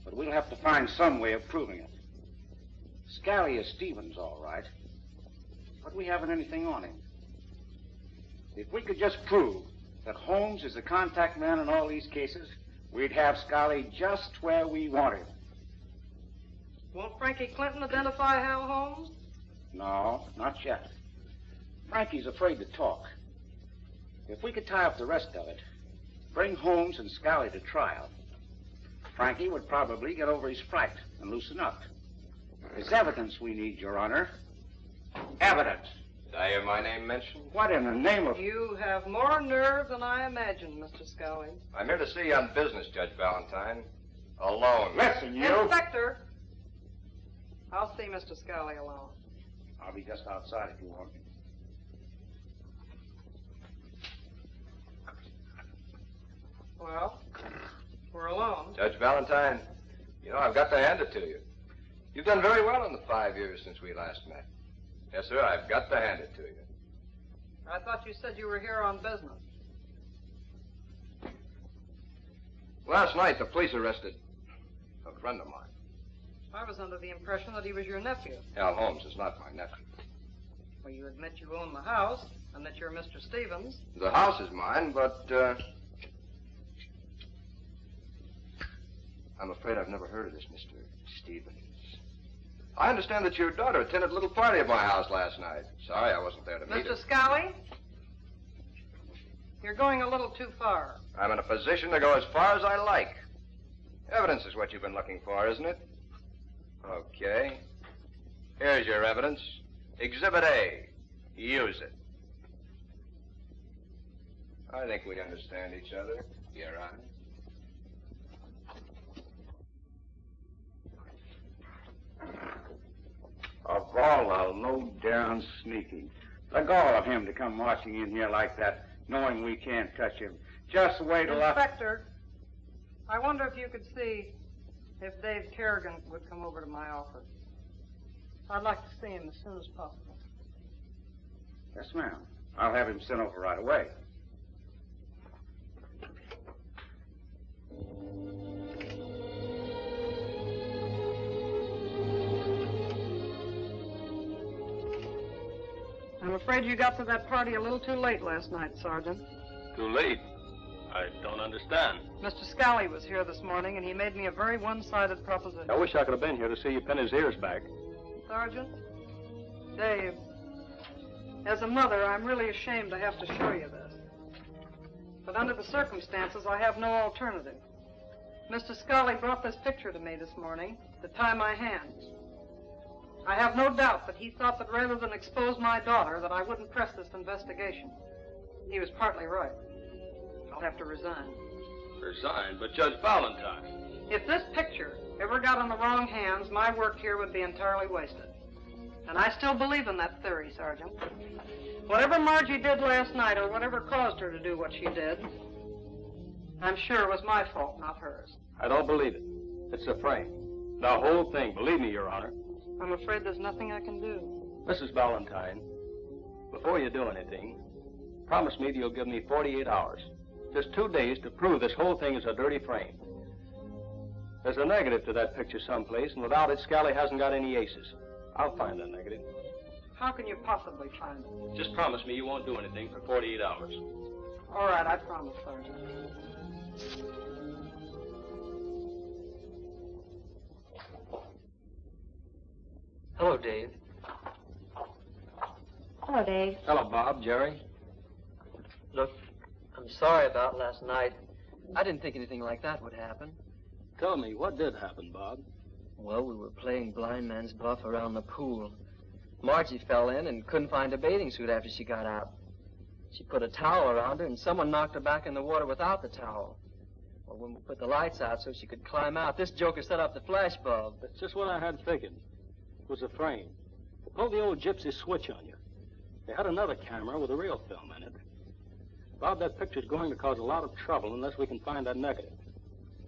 but we'll have to find some way of proving it. Scalli is Stevens, all right, but we haven't anything on him. If we could just prove that Holmes is the contact man in all these cases, we'd have Scalli just where we want him. Won't Frankie Clinton identify Hal Holmes? No, not yet. Frankie's afraid to talk. If we could tie up the rest of it, bring Holmes and Scalli to trial, Frankie would probably get over his fright and loosen up. It's evidence we need, Your Honor. Evidence. Did I hear my name mentioned? What in the name of... You have more nerve than I imagined, Mr. Scalli. I'm here to see you on business, Judge Valentine. Alone. Listen, you... Inspector! I'll see Mr. Scalli alone. I'll be just outside if you want. Well, we're alone. Judge Valentine, you know, I've got to hand it to you. You've done very well in the 5 years since we last met. Yes, sir, I've got to hand it to you. I thought you said you were here on business. Last night, the police arrested a friend of mine. I was under the impression that he was your nephew. Al Holmes is not my nephew. Well, you admit you own the house and that you're Mr. Stevens. The house is mine, but, I'm afraid I've never heard of this Mr. Stevens. I understand that your daughter attended a little party at my house last night. Sorry I wasn't there to meet her. Mr. Scalli, you're going a little too far. I'm in a position to go as far as I like. Evidence is what you've been looking for, isn't it? Okay. Here's your evidence. Exhibit A. Use it. I think we understand each other, Your Honor. Of all the low-down sneaking. The gall of him to come marching in here like that, knowing we can't touch him. Just wait till Inspector, I wonder if you could see if Dave Kerrigan would come over to my office. I'd like to see him as soon as possible. Yes, ma'am. I'll have him sent over right away. I'm afraid you got to that party a little too late last night, Sergeant. Too late? I don't understand. Mr. Scalli was here this morning, and he made me a very one-sided proposition. I wish I could have been here to see you pin his ears back. Sergeant, Dave, as a mother, I'm really ashamed to have to show you this. But under the circumstances, I have no alternative. Mr. Scalli brought this picture to me this morning to tie my hands. I have no doubt that he thought that rather than expose my daughter, that I wouldn't press this investigation. He was partly right. I'll have to resign. Resign? But Judge Valentine... If this picture ever got in the wrong hands, my work here would be entirely wasted. And I still believe in that theory, Sergeant. Whatever Margie did last night, or whatever caused her to do what she did, I'm sure it was my fault, not hers. I don't believe it. It's a frame. The whole thing, believe me, Your Honor. I'm afraid there's nothing I can do. Mrs. Valentine, before you do anything, promise me that you'll give me 48 hours. Just 2 days to prove this whole thing is a dirty frame. There's a negative to that picture someplace, and without it, Scalli hasn't got any aces. I'll find the negative. How can you possibly find it? Just promise me you won't do anything for 48 hours. All right, I promise, Sergeant. Hello, Dave. Hello, Dave. Hello, Bob. Jerry. Look, I'm sorry about last night. I didn't think anything like that would happen. Tell me, what did happen, Bob? Well, we were playing blind man's buff around the pool. Margie fell in and couldn't find a bathing suit after she got out. She put a towel around her, and someone knocked her back in the water without the towel. Well, when we put the lights out so she could climb out, this joker set up the flash bulb. That's just what I had figured. It was a frame. They pulled the old gypsy switch on you. They had another camera with a real film in it. Bob, that picture's going to cause a lot of trouble unless we can find that negative.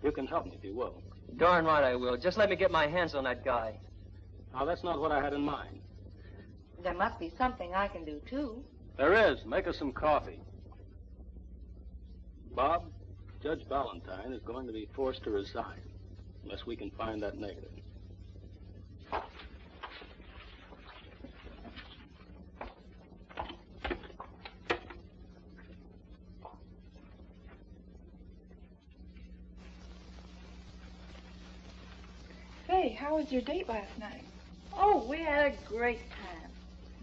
You can help me if you will. Darn right I will. Just let me get my hands on that guy. Now, that's not what I had in mind. There must be something I can do, too. There is. Make us some coffee. Bob, Judge Valentine is going to be forced to resign unless we can find that negative. Say, how was your date last night? Oh, we had a great time.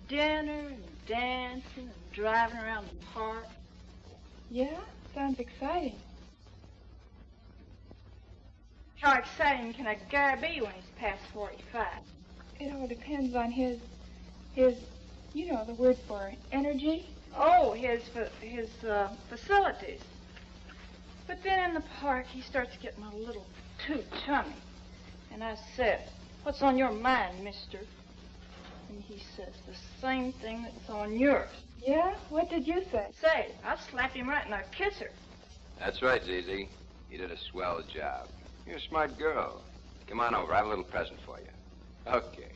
Dinner and dancing and driving around the park. Yeah? Sounds exciting. How exciting can a guy be when he's past 45? It all depends on his, you know the word for energy. Oh, his facilities. But then in the park, he starts getting a little too chummy. And I said, "What's on your mind, mister?" And he says, "The same thing that's on yours." Yeah? What did you say? Say, I slapped him right in the kisser. That's right, ZZ. You did a swell job. You're a smart girl. Come on over. I have a little present for you. Okay.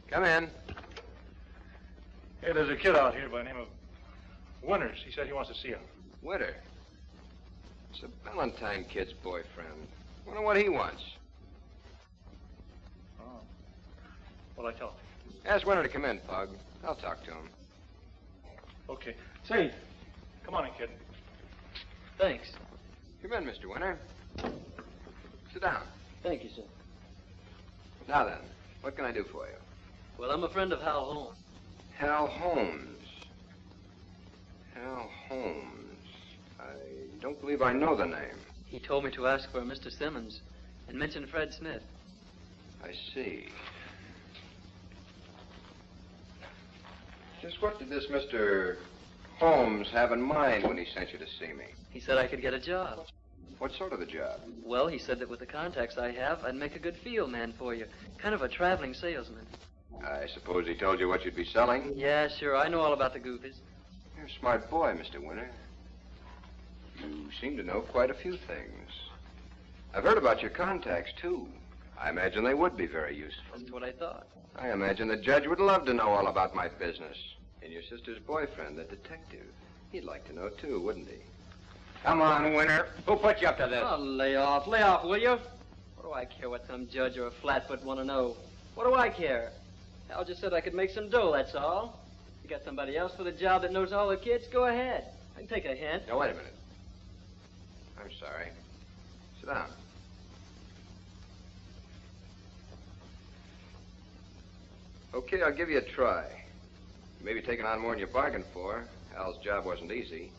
Come in. Hey, there's a kid out here by the name of Winters. He said he wants to see you. Winter. It's a Valentine kid's boyfriend. Wonder what he wants. Oh. What'll I tell him? Ask Winter to come in, Pug. I'll talk to him. Okay. Say, come on in, kid. Thanks. Come in, Mr. Winter. Sit down. Thank you, sir. Now then, what can I do for you? Well, I'm a friend of Hal Holmes. Hal Holmes. Hal Holmes. I don't believe I know the name. He told me to ask for Mr. Simmons and mention Fred Smith. I see. Just what did this Mr. Holmes have in mind when he sent you to see me? He said I could get a job. What sort of a job? Well, he said that with the contacts I have, I'd make a good field man for you. Kind of a traveling salesman. I suppose he told you what you'd be selling? Yeah, sure. I know all about the goofies. You're a smart boy, Mr. Winter. You seem to know quite a few things. I've heard about your contacts, too. I imagine they would be very useful. That's what I thought. I imagine the judge would love to know all about my business. And your sister's boyfriend, the detective. He'd like to know, too, wouldn't he? Come on, Winter. Who put you up to this? Oh, lay off, will you? What do I care what some judge or a flatfoot want to know? What do I care? Hal just said I could make some dough, that's all. You got somebody else for the job that knows all the kids? Go ahead. I can take a hint. Now, wait a minute. I'm sorry. Sit down. Okay, I'll give you a try. You may be taking on more than you bargained for. Hal's job wasn't easy.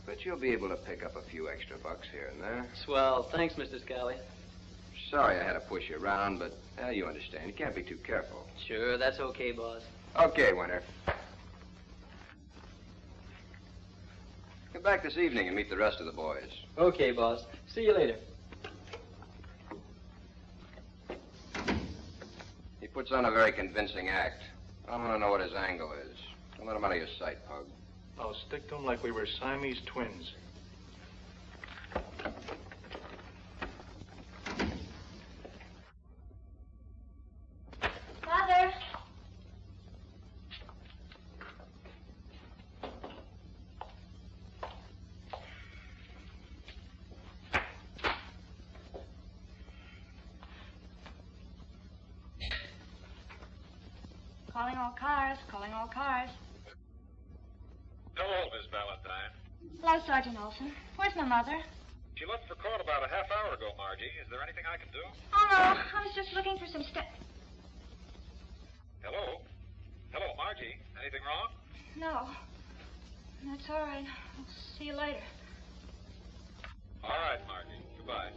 But you'll be able to pick up a few extra bucks here and there. Swell. Thanks, Mr. Scalli. Sorry I had to push you around, but you understand. You can't be too careful. Sure, that's okay, boss. Okay, Winter. Come back this evening and meet the rest of the boys. Okay, boss. See you later. He puts on a very convincing act. I want to know what his angle is. Don't let him out of your sight, Pug. I'll stick to him like we were Siamese twins. Mother. Calling all cars, calling all cars. Hello, Miss Valentine. Hello, Sergeant Olson. Where's my mother? She left for court about a half hour ago, Margie. Is there anything I can do? Oh, no. I was just looking for some stuff. Hello? Hello, Margie. Anything wrong? No. That's all right. I'll see you later. All right, Margie. Goodbye.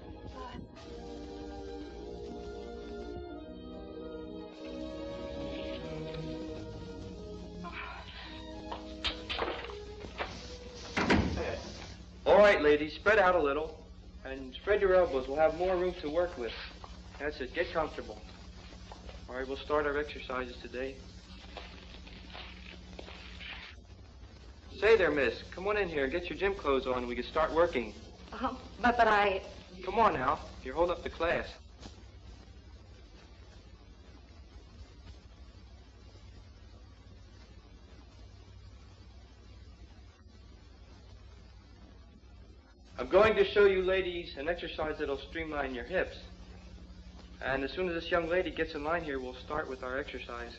All right, ladies, spread out a little. And spread your elbows. We'll have more room to work with. That's it. Get comfortable. All right, we'll start our exercises today. Say there, miss. Come on in here. Get your gym clothes on and we can start working. But I... Come on now. You're holding up the class. I'm going to show you ladies an exercise that'll streamline your hips. And as soon as this young lady gets in line here, we'll start with our exercise.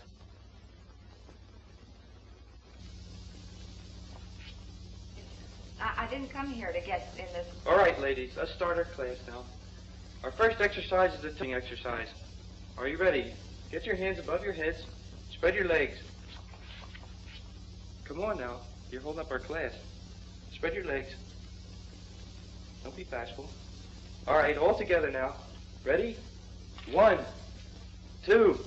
I didn't come here to get in this... All right, ladies, let's start our class now. Our first exercise is the tilting exercise. Are you ready? Get your hands above your heads. Spread your legs. Come on now. You're holding up our class. Spread your legs. Don't be bashful. All right, all together now. Ready? 1, 2,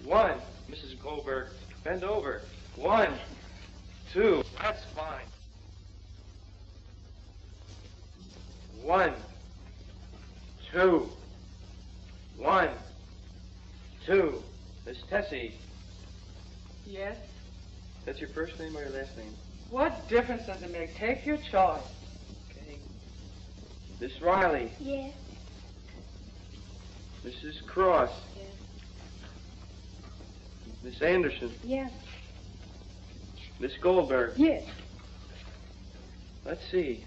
1. Mrs. Goldberg, bend over. 1, 2. That's fine. 1, 2, 1, 2. Miss Tessie. Yes? That's your first name or your last name? What difference does it make? Take your choice. Okay. Miss Riley. Yes. Mrs. Cross. Yes. Miss Anderson. Yes. Miss Goldberg. Yes. Let's see.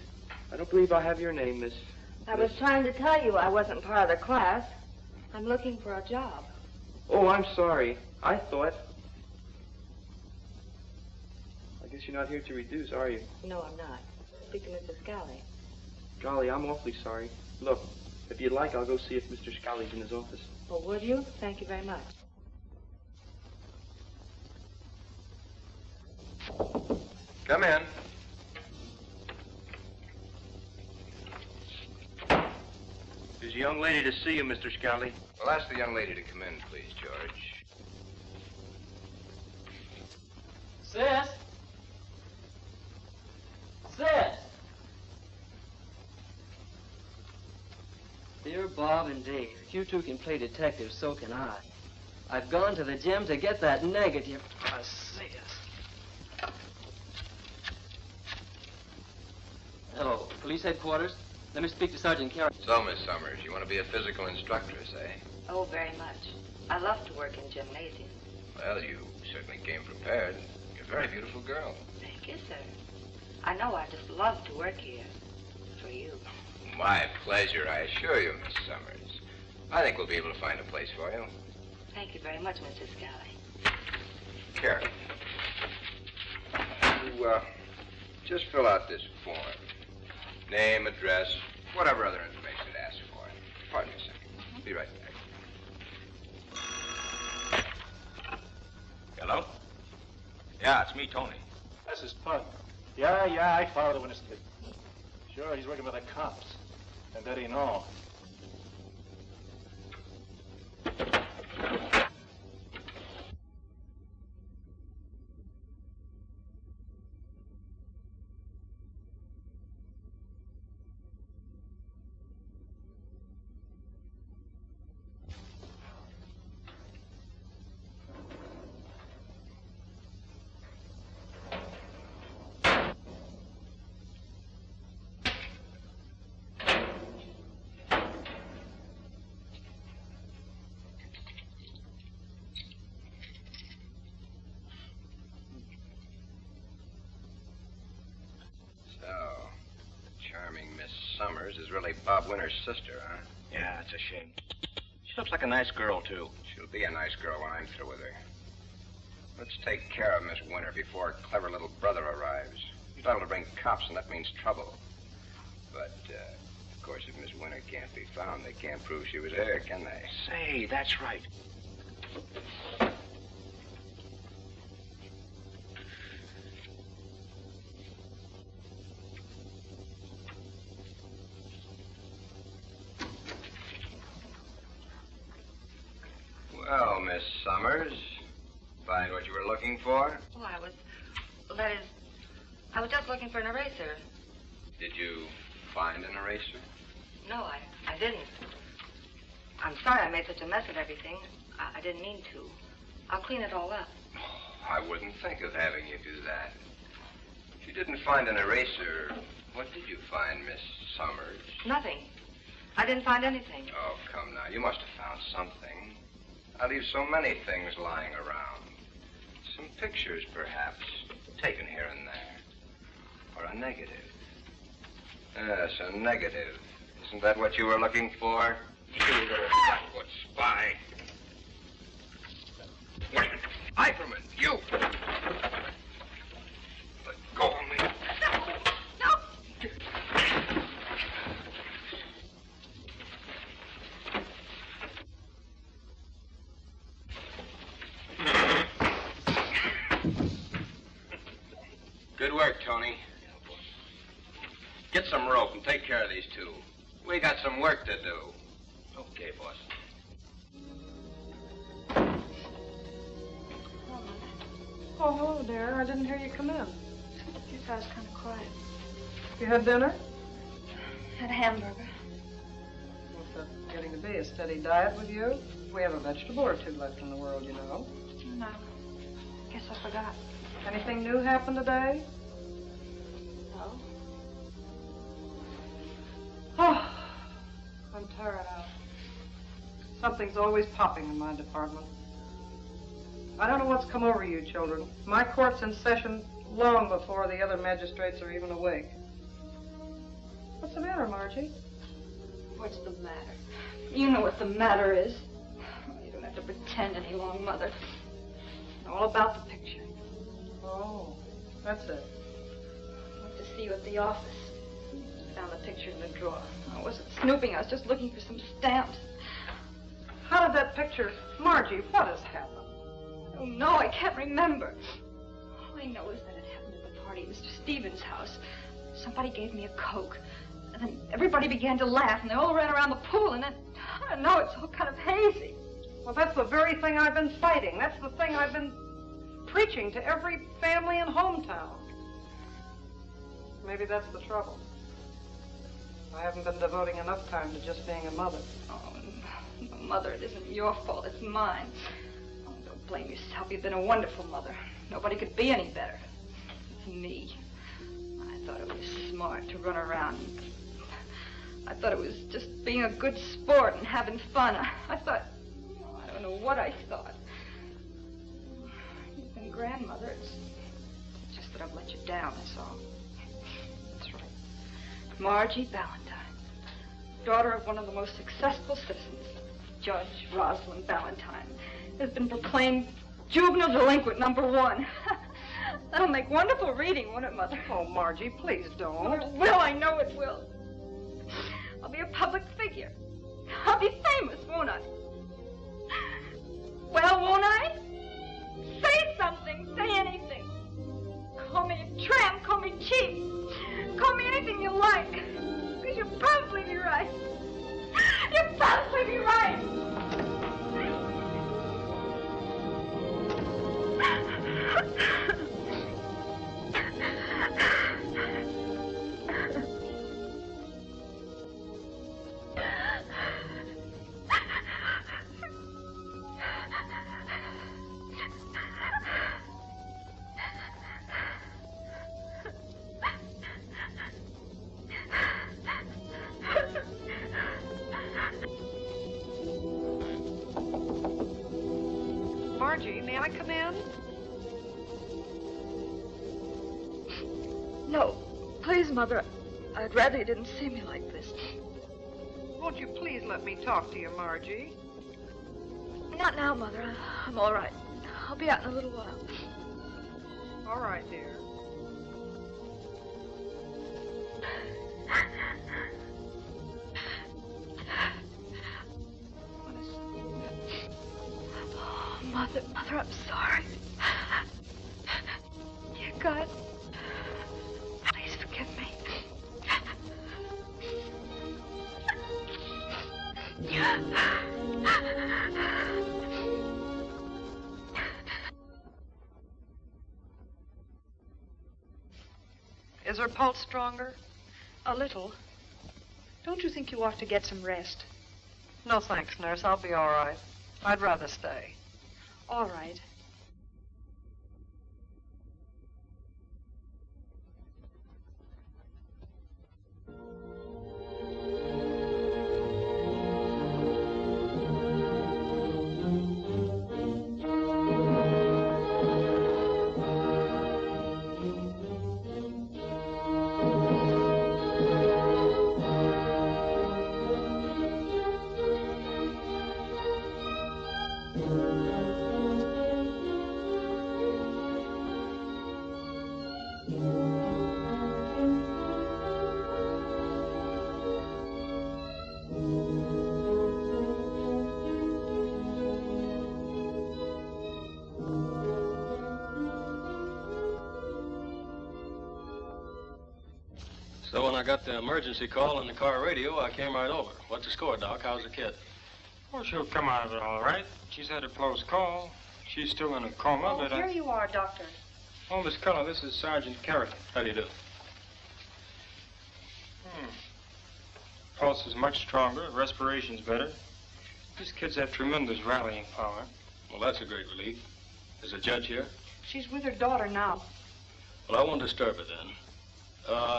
I don't believe I have your name, Miss. I was trying to tell you I wasn't part of the class. I'm looking for a job. Oh, I'm sorry. I thought. I guess you're not here to reduce, are you? No, I'm not. Speak to Mr. Scalli. Golly, I'm awfully sorry. Look, if you'd like, I'll go see if Mr. Scalli's in his office. Oh, would you? Thank you very much. Come in. There's a young lady to see you, Mr. Scalli. Well, ask the young lady to come in, please, George. Sis? Sis? Dear Bob and Dave, if you two can play detective, so can I. I've gone to the gym to get that negative. Hello, police headquarters. Let me speak to Sergeant Carey. So, Miss Summers, you want to be a physical instructress, eh? Oh, very much. I love to work in gymnasiums. Well, you certainly came prepared. You're a very beautiful girl. Thank you, sir. I know I just love to work here. For you. My pleasure, I assure you, Miss Summers. I think we'll be able to find a place for you. Thank you very much, Mr. Scalli. Carol, you, just fill out this form. Name, address, whatever other information it asks for. Pardon me a second. Be right back. Hello? Yeah, it's me, Tony. This is Pug. Yeah, I followed the witness. Sure, he's working with the cops. And that ain't all. Summers is really Bob Winter's sister, huh? Yeah, it's a shame. She looks like a nice girl, too. She'll be a nice girl when I'm through with her. Let's take care of Miss Winter before her clever little brother arrives. He's liable to bring cops, and that means trouble. But, of course, if Miss Winter can't be found, they can't prove she was here, can they? Say, that's right. Well, Miss Summers, find what you were looking for? Oh, I was just looking for an eraser. Did you find an eraser? No, I didn't. I'm sorry I made such a mess of everything. I didn't mean to. I'll clean it all up. Oh, I wouldn't think of having you do that. If you didn't find an eraser, what did you find, Miss Summers? Nothing. I didn't find anything. Oh, come now. You must have found something. I leave so many things lying around. Some pictures, perhaps, taken here and there. Or a negative. Yes, a negative. Isn't that what you were looking for? You little flatfoot spy. Wait a minute. Eiferman, you! Let go of me. No! Good work, Tony. Get some rope and take care of these two. We got some work to do. Okay, boss. Oh, hello, dear. I didn't hear you come in. You thought I was kind of quiet. You had dinner? Had a hamburger. Well, if that's getting to be a steady diet with you, we have a vegetable or two left in the world, you know. No. Guess I forgot. Anything new happened today? No. Oh, I'm tired out. Something's always popping in my department. I don't know what's come over you children. My court's in session long before the other magistrates are even awake. What's the matter, Margie? What's the matter? You know what the matter is. You don't have to pretend any long, Mother. All about the picture. Oh, that's it. I went to see you at the office. Found the picture in the drawer. I wasn't snooping. I was just looking for some stamps. How did that picture... Margie, what has happened? Oh, no, I can't remember. All I know is that it happened at the party at Mr. Stevens' house. Somebody gave me a Coke. And then everybody began to laugh, and they all ran around the pool, and then... I don't know, it's all kind of hazy. Well, that's the very thing I've been fighting. That's the thing I've been preaching to every family in hometown. Maybe that's the trouble. I haven't been devoting enough time to just being a mother. Oh, no, Mother, it isn't your fault. It's mine. Oh, don't blame yourself. You've been a wonderful mother. Nobody could be any better. It's me. I thought it was smart to run around. I thought it was just being a good sport and having fun. I thought... Oh, I don't know what I thought. You've been grandmother. It's just that I've let you down, that's all. That's right. Margie Ballantyne, daughter of one of the most successful citizens, Judge Rosalind Ballantyne, has been proclaimed juvenile delinquent #1. That'll make wonderful reading, won't it, Mother? Oh, Margie, please don't. Oh, it will. I know it will. I'll be a public figure. I'll be famous, won't I? Well, won't I? Say something. Say anything. Call me a tramp. Call me cheap. Call me anything you like. Because you'll probably be right. You'll probably be right. Margie, may I come in? No. Please, Mother. I'd rather you didn't see me like this. Won't you please let me talk to you, Margie? Not now, Mother. I'm all right. I'll be out in a little while. All right, dear. Mother, I'm sorry. Dear God, please forgive me. Is her pulse stronger? A little. Don't you think you ought to get some rest? No, thanks, nurse. I'll be all right. I'd rather stay. All right. So when I got the emergency call on the car radio, I came right over. What's the score, Doc? How's the kid? Well, she'll come out of it all right. She's had a close call. She's still in a coma, but here you are, Doctor. Oh, Miss Keller, this is Sergeant Carey. How do you do? Pulse is much stronger. Respiration's better. These kids have tremendous rallying power. Well, that's a great relief. Is the judge here? She's with her daughter now. Well, I won't disturb her then.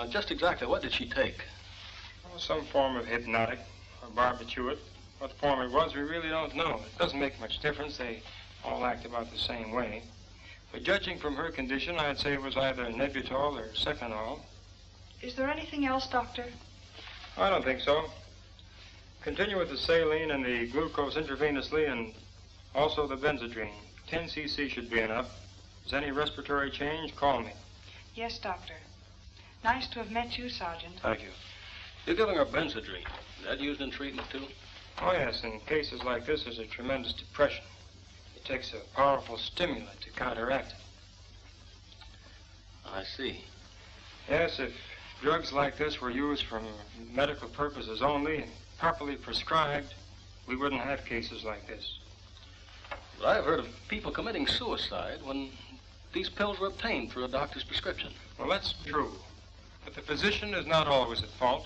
Just exactly what did she take? Well, some form of hypnotic or barbiturate What form it was, we really don't know. It doesn't make much difference. They all act about the same way. But judging from her condition, I'd say it was either Nebutol or Seconal. Is there anything else, Doctor? I don't think so. Continue with the saline and the glucose intravenously and also the benzodrine. 10 cc should be enough. If there's any respiratory change, call me. Yes, Doctor. Nice to have met you, Sergeant. Thank you. You're giving her benzodrine. Is that used in treatment, too? Oh, yes. In cases like this, there's a tremendous depression. It takes a powerful stimulant to counteract it. I see. Yes, if drugs like this were used for medical purposes only and properly prescribed, we wouldn't have cases like this. But I've heard of people committing suicide when these pills were obtained through a doctor's prescription. Well, that's true. But the physician is not always at fault.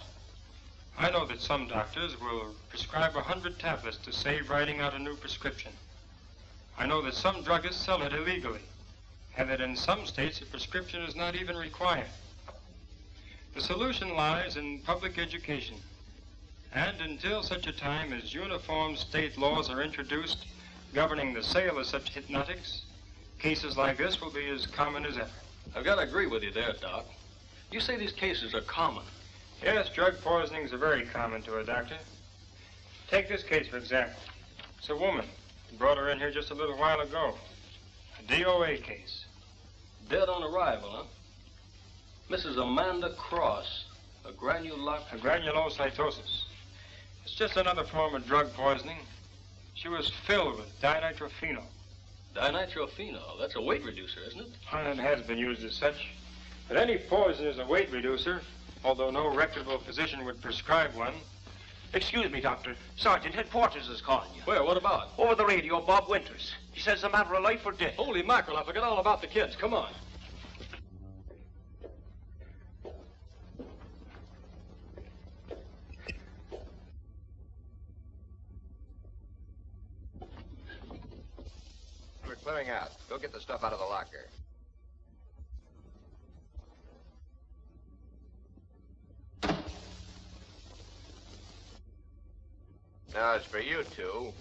I know that some doctors will prescribe 100 tablets to save writing out a new prescription. I know that some druggists sell it illegally, and that in some states a prescription is not even required. The solution lies in public education. And until such a time as uniform state laws are introduced governing the sale of such hypnotics, cases like this will be as common as ever. I've got to agree with you there, Doc. You say these cases are common. Yes, drug poisonings are very common to a doctor. Take this case, for example. It's a woman. Brought her in here just a little while ago. A DOA case. Dead on arrival, huh? Mrs. Amanda Cross, a granulocytosis. It's just another form of drug poisoning. She was filled with dinitrophenol. Dinitrophenol? That's a weight reducer, isn't it? Well, it has been used as such. But any poison is a weight reducer, although no reputable physician would prescribe one. Excuse me, Doctor. Sergeant Headquarters is calling you. Where? What about? Over the radio, Bob Winters. He says it's a matter of life or death. Holy mackerel, I forgot all about the kids. Come on. We're clearing out. Go get the stuff out of the locker. Now it's for you two.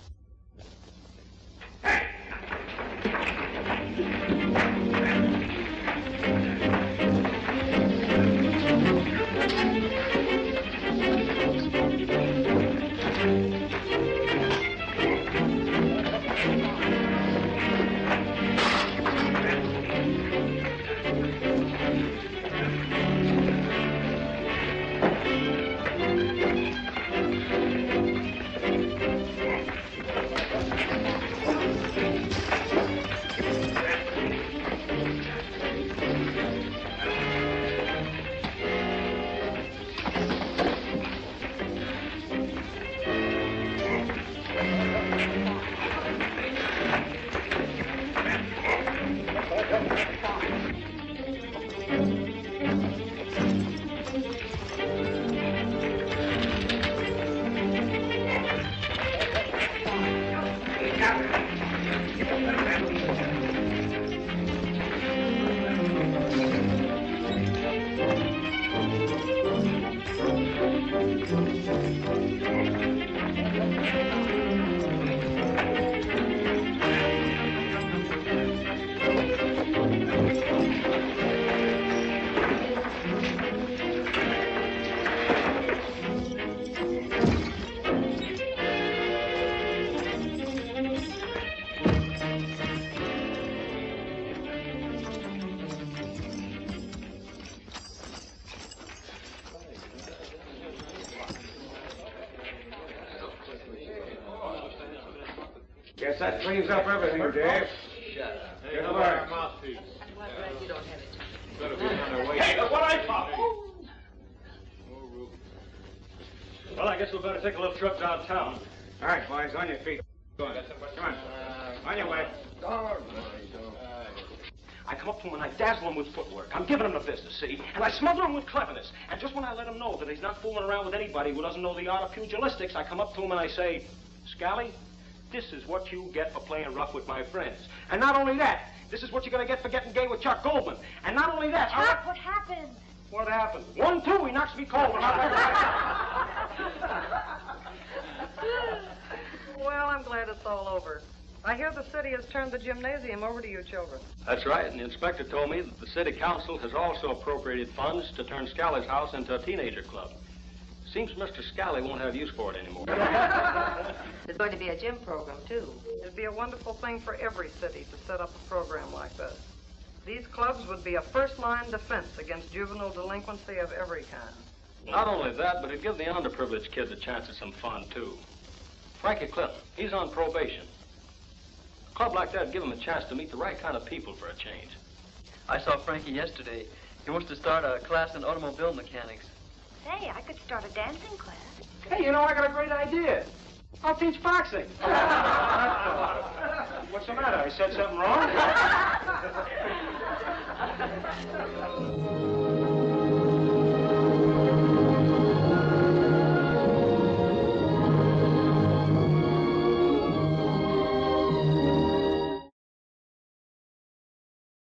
Guess that cleans up everything, Dave. Shut up. Good work. Mouthpiece. I'm glad you don't have it. Better be on their way. Hey, look what I found. Well, I guess we'll better take a little trip downtown. All right, boys, on your feet. Go on. Come on. On your way. I come up to him and I dazzle him with footwork. I'm giving him the business, see? And I smother him with cleverness. And just when I let him know that he's not fooling around with anybody who doesn't know the art of pugilistics, I come up to him and I say, Scalli, this is what you get for playing rough with my friends. And not only that, this is what you're going to get for getting gay with Chuck Goldman. And not only that... Chuck, what happened? What happened? 1, 2, he knocks me cold. Well, I'm glad it's all over. I hear the city has turned the gymnasium over to you children. That's right, and the inspector told me that the city council has also appropriated funds to turn Scalli's house into a teenager club. Seems Mr. Scalli won't have use for it anymore. There's going to be a gym program, too. It'd be a wonderful thing for every city to set up a program like this. These clubs would be a first-line defense against juvenile delinquency of every kind. Not only that, but it'd give the underprivileged kids a chance at some fun, too. Frankie Clinton, he's on probation. A club like that would give him a chance to meet the right kind of people for a change. I saw Frankie yesterday. He wants to start a class in automobile mechanics. Say, I could start a dancing class. Hey, you know, I got a great idea. I'll teach boxing. What's the matter? I said something wrong?